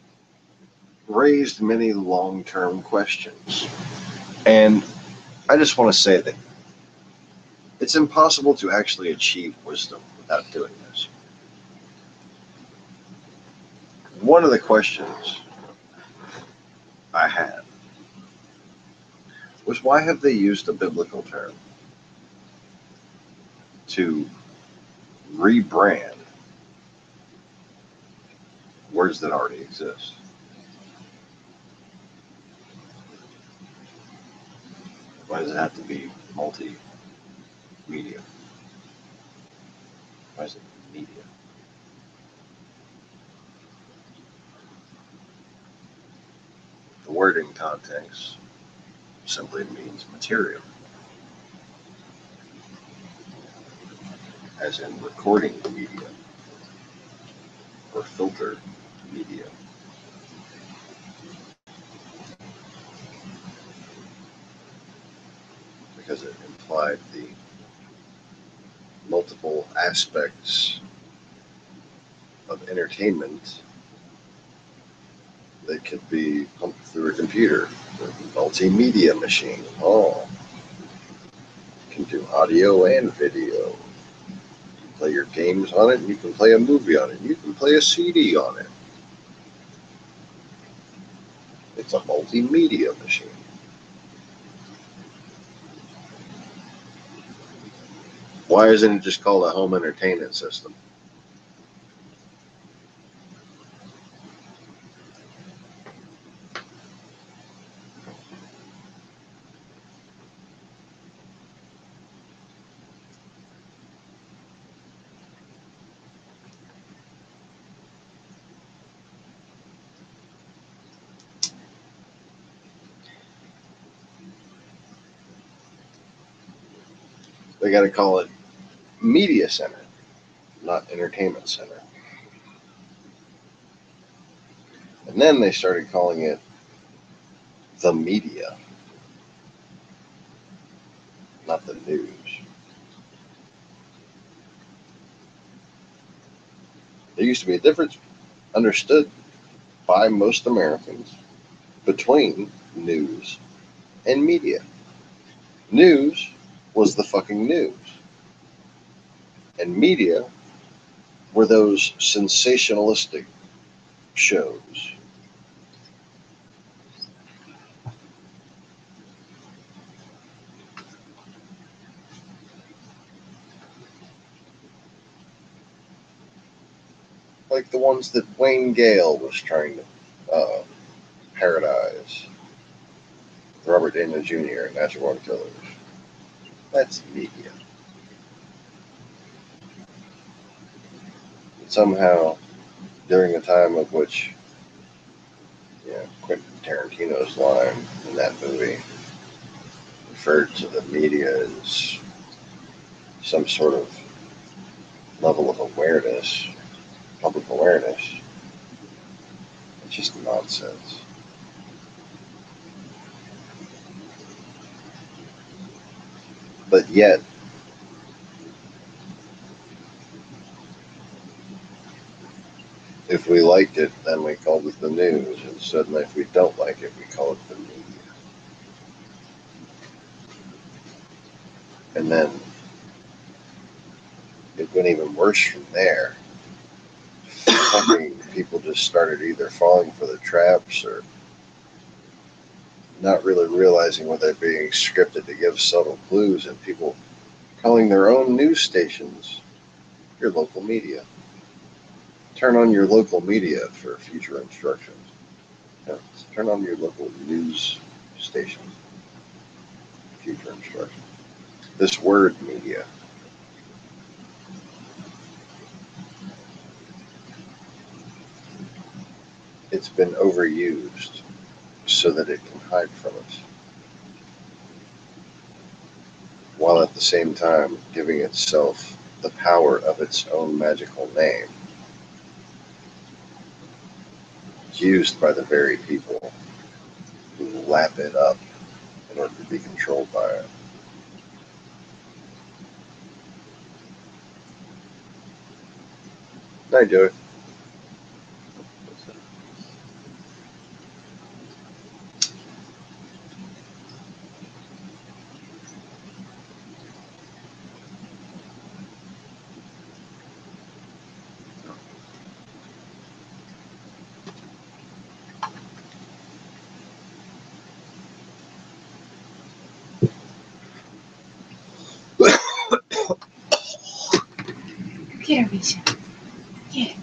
raised many long-term questions. And I just want to say that it's impossible to actually achieve wisdom without doing this. One of the questions I had was, why have they used a biblical term to rebrand words that already exist? Why does it have to be multimedia? Why is it media? The word in context simply means material, as in recording media or filter media. Because it implied the multiple aspects of entertainment that could be pumped through a computer, a multimedia machine. Oh, you can do audio and video. You can play your games on it, and you can play a movie on it, and you can play a CD on it. It's a multimedia machine. Why isn't it just called a home entertainment system? They got to call it media center, not entertainment center. And then they started calling it the media, not the news. There used to be a difference understood by most Americans between news and media. News was the fucking news, and media were those sensationalistic shows. like the ones that Wayne Gale was trying to parodize. Robert Downey Jr. and Natural Born Killers. That's media. And somehow, during a time of which, Quentin Tarantino's line in that movie referred to the media as some sort of level of awareness, public awareness. It's just nonsense. But yet, if we liked it, then we called it the news. And suddenly, if we don't like it, we call it the media. And then it went even worse from there. Fucking people just started either falling for the traps or not really realizing what they're being scripted to give subtle clues, and people calling their own news stations your local media. Turn on your local media for future instructions. Turn on your local news station. Future instructions. This word media. It's been overused so that it can hide from us, while at the same time giving itself the power of its own magical name. It's used by the very people who lap it up in order to be controlled by it. I do it. Get her, Misha. Get it.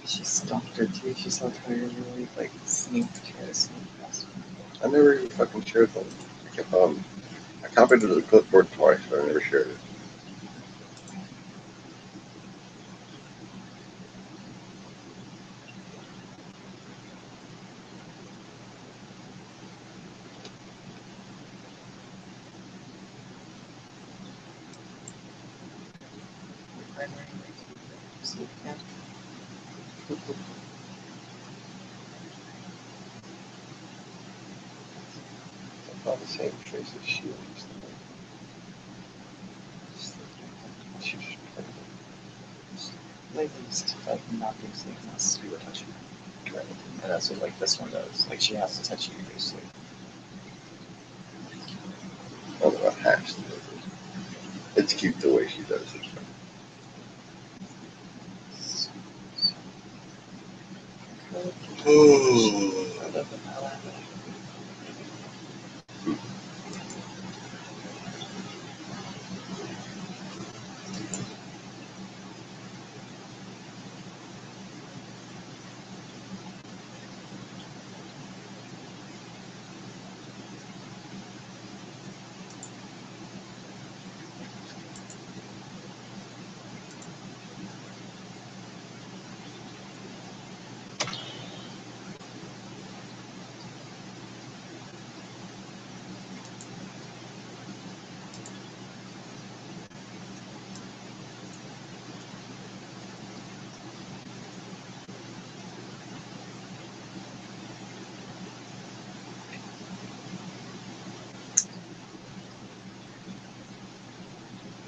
She stomped her too. She saw Tyler really like sneaked, try to sneak past her. I never even fucking shared them. I copied it to the clipboard twice, but I never shared it. Primary see him. I found the same face as she was. She was pregnant. Lately, just like not being sleep unless you were touching her. Right. And that's what like this one does. Like she has to touch you to go to sleep. I don't know about has to. It's cute the way she does it. I love the palette.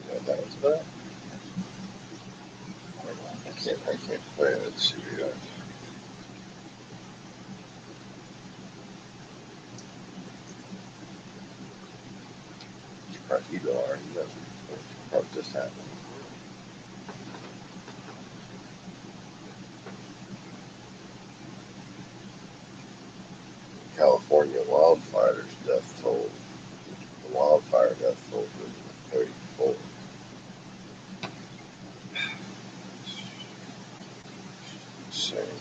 You know what that was about? I can't play it. Let's see what you got. Probably you already know what just happened. California wildfires death toll. The wildfire death toll was 34. insane.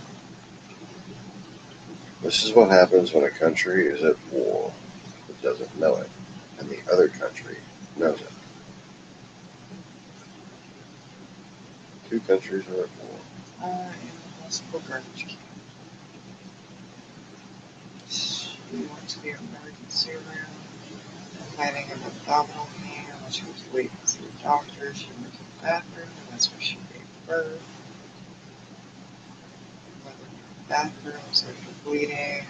This is what happens when a country is at war. It doesn't know it, and the other country knows it. Two countries are at war. In the hospital garbage can. She went to the emergency room, fighting an abdominal pain. While she was waiting to see the doctor, she went to the bathroom, and that's where she gave birth. Went to the bathroom, started bleeding,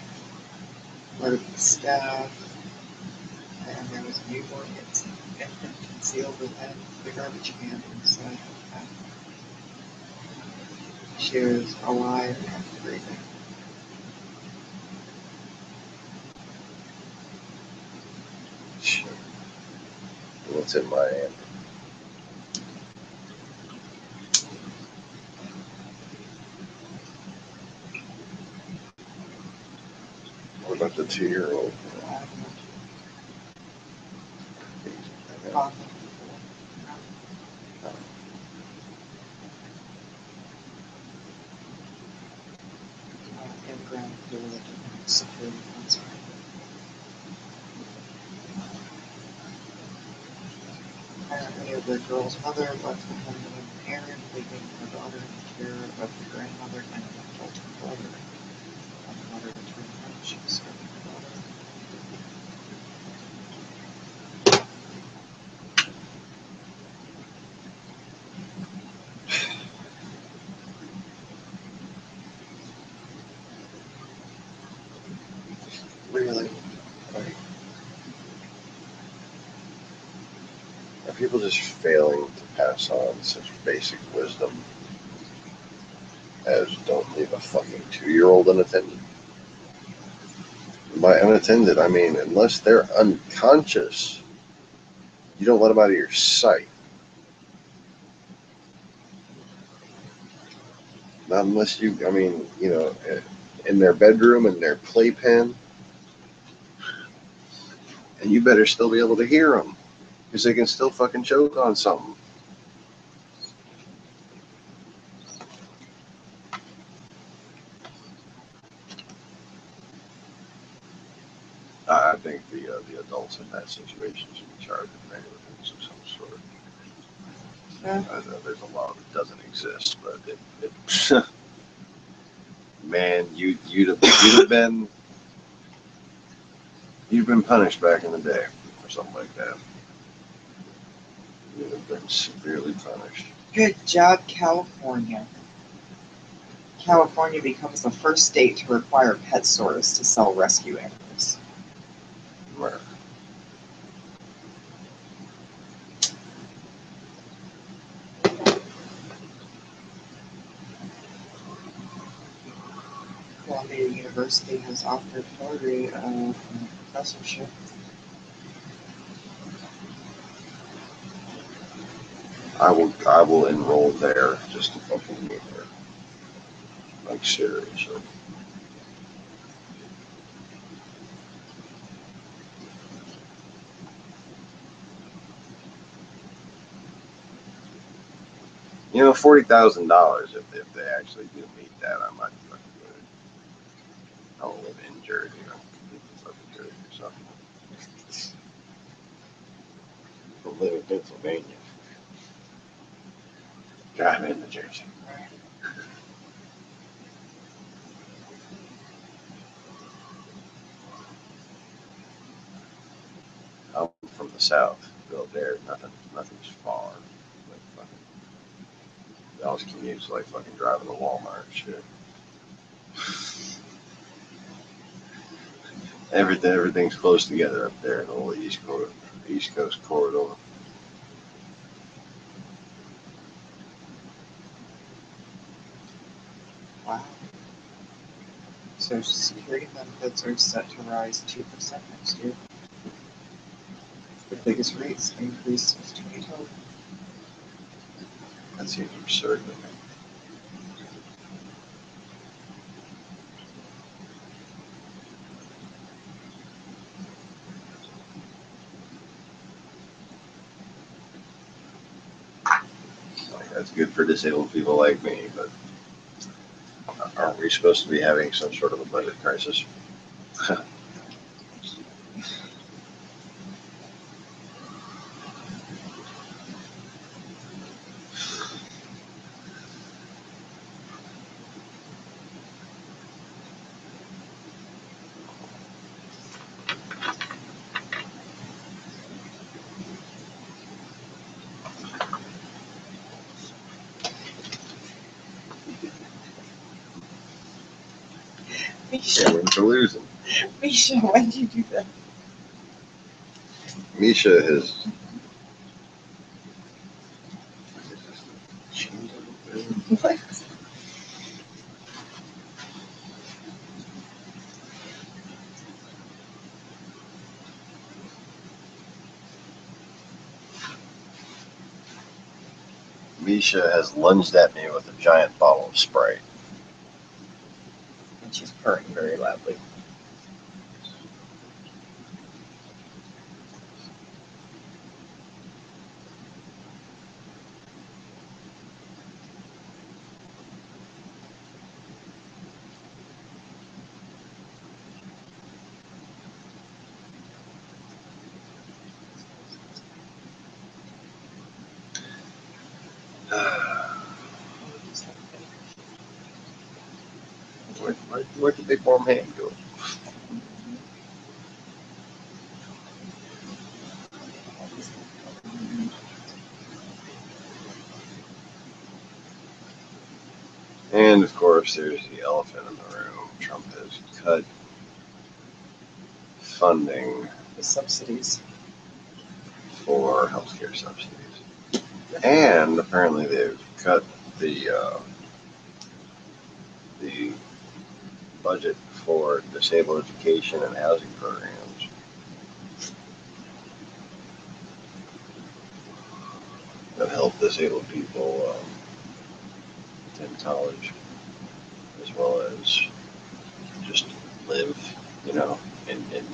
ordered the staff, and there was a newborn infant concealed within the garbage can inside the bathroom. She was alive and breathing. Shit. What's in my hand? What about the 2-year-old? Ground fluid security concern. Apparently, the girl's mother left the home in an errand, leaving her daughter in the care of the grandmother and an adult brother. When the mother returned home, she discovered her daughter. Really? Like, are people just failing to pass on such basic wisdom as don't leave a fucking 2-year-old unattended? By unattended, I mean unless they're unconscious, you don't let them out of your sight. Not unless you, I mean, in their bedroom, in their playpen, and you better still be able to hear them because they can still fucking choke on something. I think the adults in that situation should be charged with negligence of some sort. Yeah. I know there's a law that doesn't exist, but it man, you'd been punished back in the day for something like that. You'd have been severely punished. Good job, California. California becomes the first state to require pet stores to sell rescue animals. Murder. Columbia University has offered Hillary a professorship. I will enroll there just to fucking meet her. Like seriously. $40,000 if they actually do meet that, I might be fucking good. I don't live in Jersey. I'm completely fucking Jersey or something. I live in Pennsylvania. Drive into Jersey. I'm from the south. Built there, nothing's far. Like fucking, I was commutes like fucking driving to Walmart and shit. Everything's close together up there in the whole East Coast corridor. Wow. Social Security benefits are set to rise 2% next year. The biggest rates increase since 2012. That seems absurd to me. Like, that's good for disabled people like me, but Aren't we supposed to be having some sort of a budget crisis? Misha, Wins or losing. Misha, why'd you do that? Misha has. What? Misha has lunged at me with a giant bottle of Sprite. And she's purring very loudly. Where'd the big warm hand go? And of course, there's the elephant in the room. Trump has cut funding The subsidies. for healthcare subsidies. And apparently they've cut the budget for disabled education and housing programs. That help disabled people attend college as well as just live, in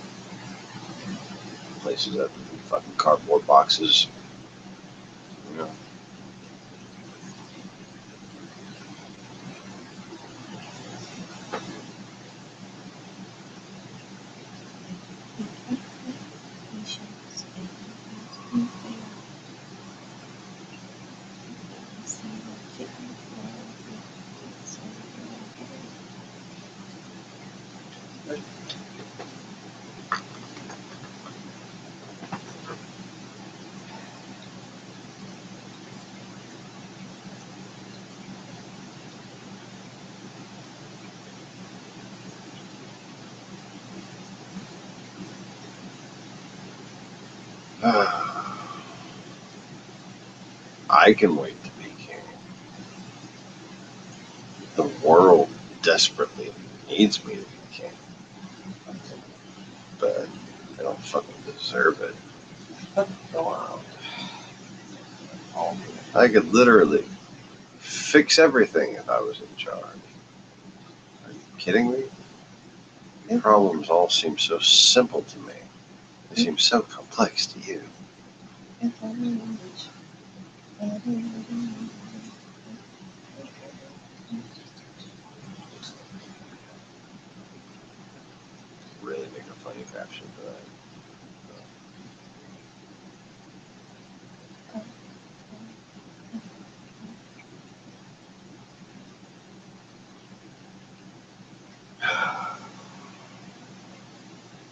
places that fucking cardboard boxes, you know. I can wait to be king. The world desperately needs me to be king, but I don't fucking deserve it. Go on. I could literally fix everything if I was in charge. Are you kidding me? The problems all seem so simple to me. They seem so complex to you. Really make a funny caption for that.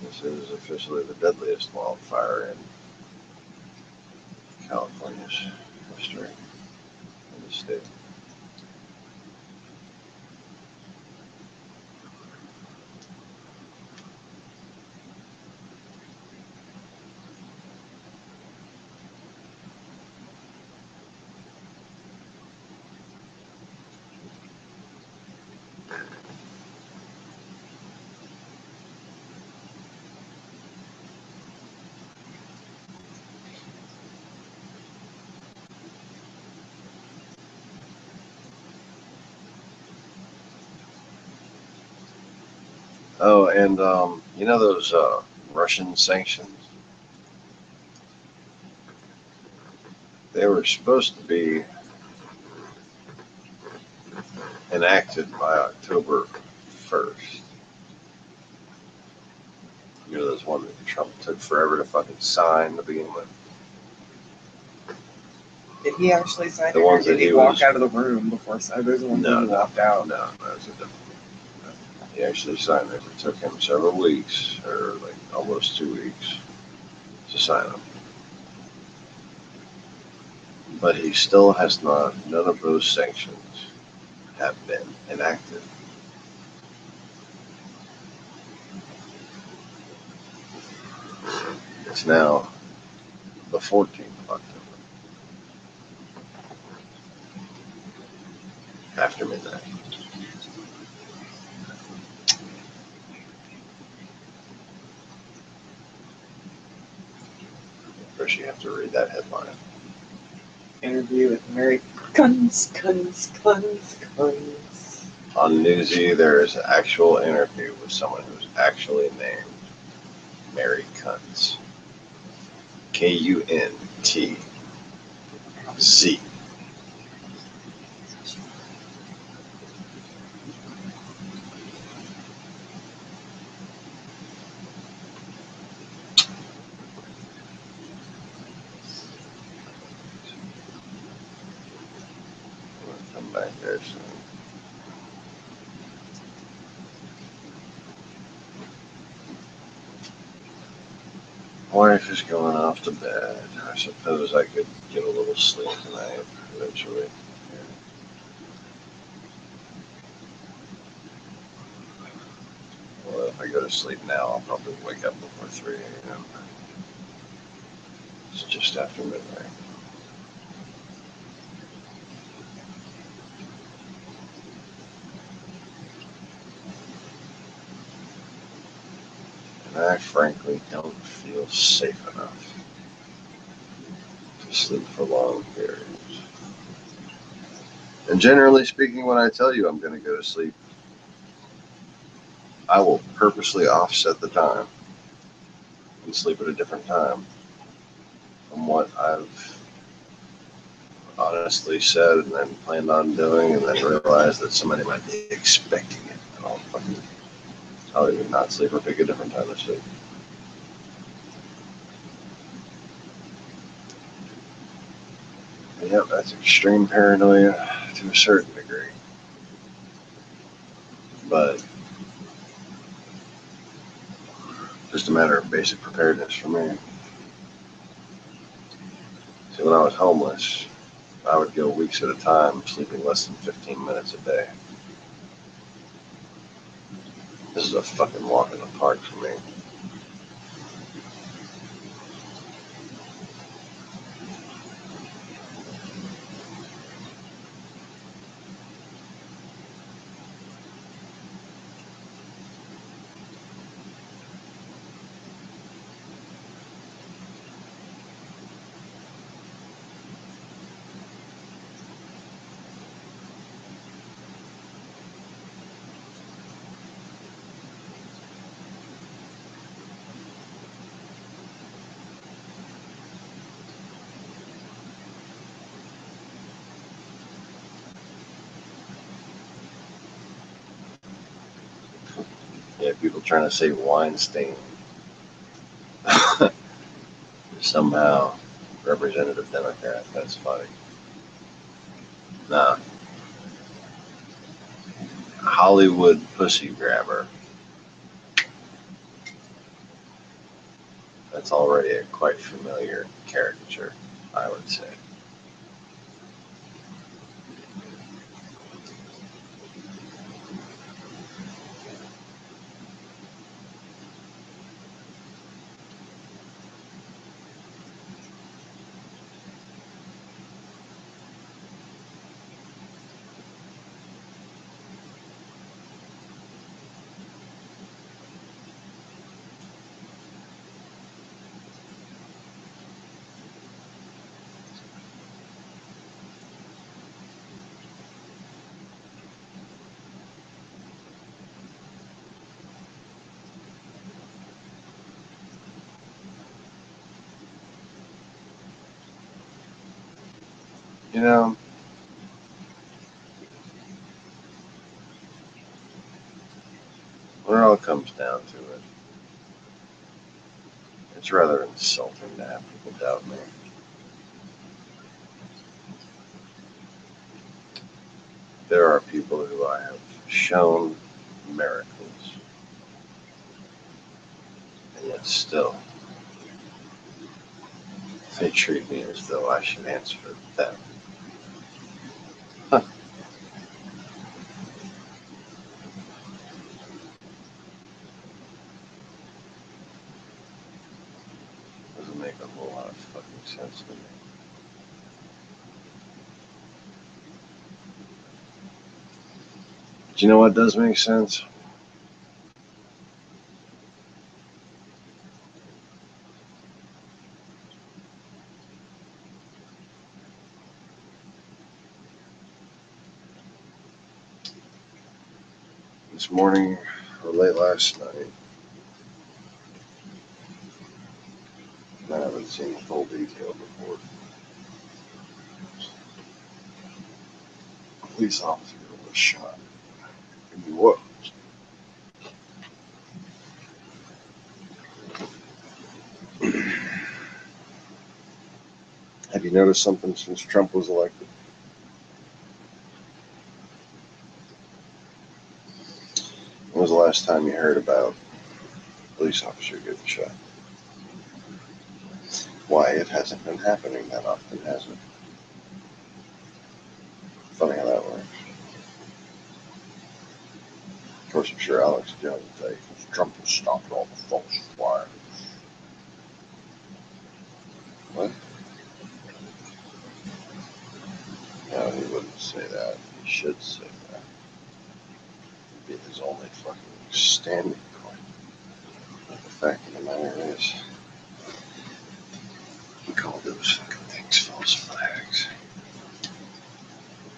This is officially the deadliest wildfire in California's history in the state. Oh, and you know those Russian sanctions? They were supposed to be an enacted by October 1st. You know, those ones that Trump took forever to fucking sign to begin with. Did he actually sign The it, or ones did that he he walk was- out of the room before signing? Those are the ones No, that he no. walked out. No, that's a different. He actually signed it. It took him several weeks, or like almost 2 weeks, to sign them. But he still has not, none of those sanctions have been enacted. It's now the 14th of October, after midnight. First, you have to read that headline. Interview with Mary Guns. On Newsy, there is an actual interview with someone who's actually named Mary Kuntz. Kuntz. Come back there soon. Wife is going off to bed. I suppose I could get a little sleep tonight, eventually. Well, if I go to sleep now, I'll probably wake up before 3 a.m. It's just after midnight. And I frankly don't feel safe enough to sleep for long periods. And generally speaking, when I tell you I'm going to go to sleep, I will purposely offset the time and sleep at a different time from what I've honestly said and then planned on doing, and then realize that somebody might be expecting it. And I'll either not sleep or pick a different time to sleep. Yep, that's extreme paranoia to a certain degree. But just a matter of basic preparedness for me. See, when I was homeless, I would go weeks at a time, sleeping less than 15 minutes a day. This is a fucking walk in the park for me. Yeah, people trying to say Weinstein somehow representative Democrat. That's funny. Nah, Hollywood pussy grabber. That's already a quite familiar caricature, I would say. You know, when it all comes down to it, it's rather insulting to have people doubt me. There are people who I have shown miracles, and yet still they treat me as though I should answer for them. Huh. Doesn't make a whole lot of fucking sense to me. But you know what does make sense? This morning or late last night, I haven't seen the full detail before. A police officer was shot. And he was. Have you noticed something since Trump was elected? When was the last time you heard about a police officer getting shot? Why, it hasn't been happening that often, has it? Funny how that works. Of course, I'm sure Alex Jones will tell you, because Trump has stopped all the false flags. What? No, he wouldn't say that. He should say that. It'd be his only fucking standing point. But the fact of the matter is, he called those fucking things false flags.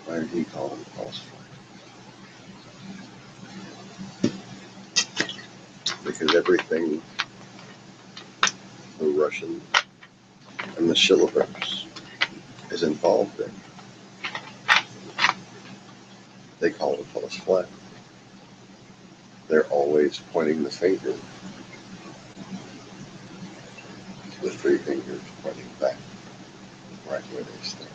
Why did he call them false flags? Because everything the Russians and the Shillovers is involved in, they call it a false flag. They're always pointing the finger, the three fingers pointing back, right where they stand.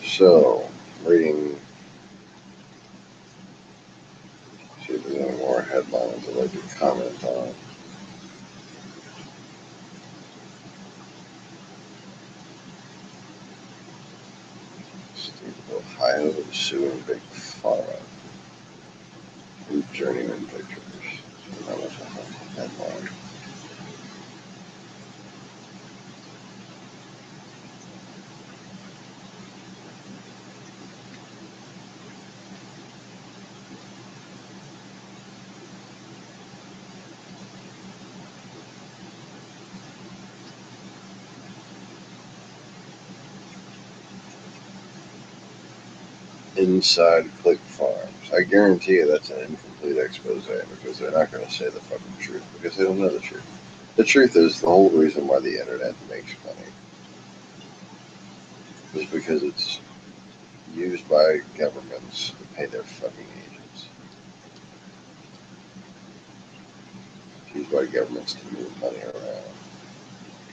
So, reading, see if there's any more headlines I'd like to comment on. State of Ohio is suing Big Pharma for journeyman pictures. So that was a headline. Inside Click Farms. I guarantee you that's an incomplete expose because they're not going to say the fucking truth because they don't know the truth. The truth is the whole reason why the internet makes money is because it's used by governments to pay their fucking agents. It's used by governments to move money around.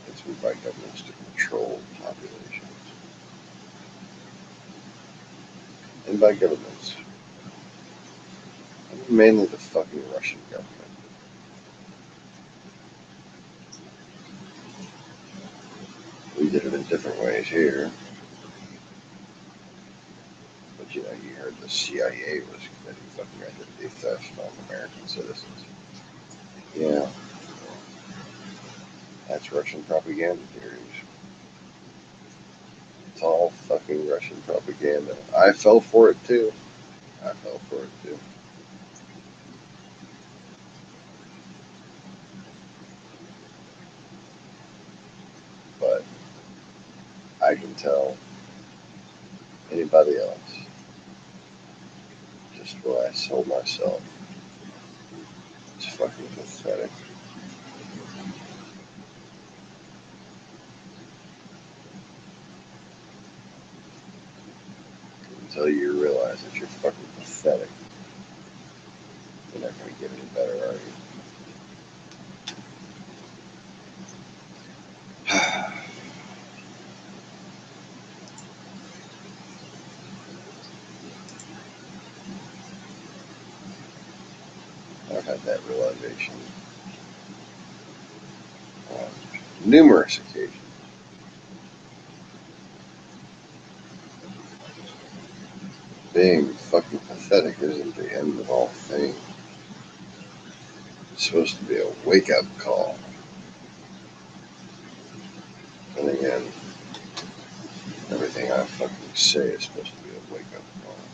It's used by governments to control populations. And by governments, mainly the fucking Russian government. We did it in different ways here. But you know, you heard heard the CIA was committing fucking identity theft on American citizens. Yeah, that's Russian propaganda theories. It's all fucking Russian propaganda. I fell for it too. I fell for it too. But I can tell anybody else just what I sold myself. It's fucking pathetic. Until you realize that you're fucking pathetic, you're not going to get any better, are you? I've had that realization on numerous occasions. Being fucking pathetic isn't the end of all things. It's supposed to be a wake-up call. And again, everything I fucking say is supposed to be a wake-up call.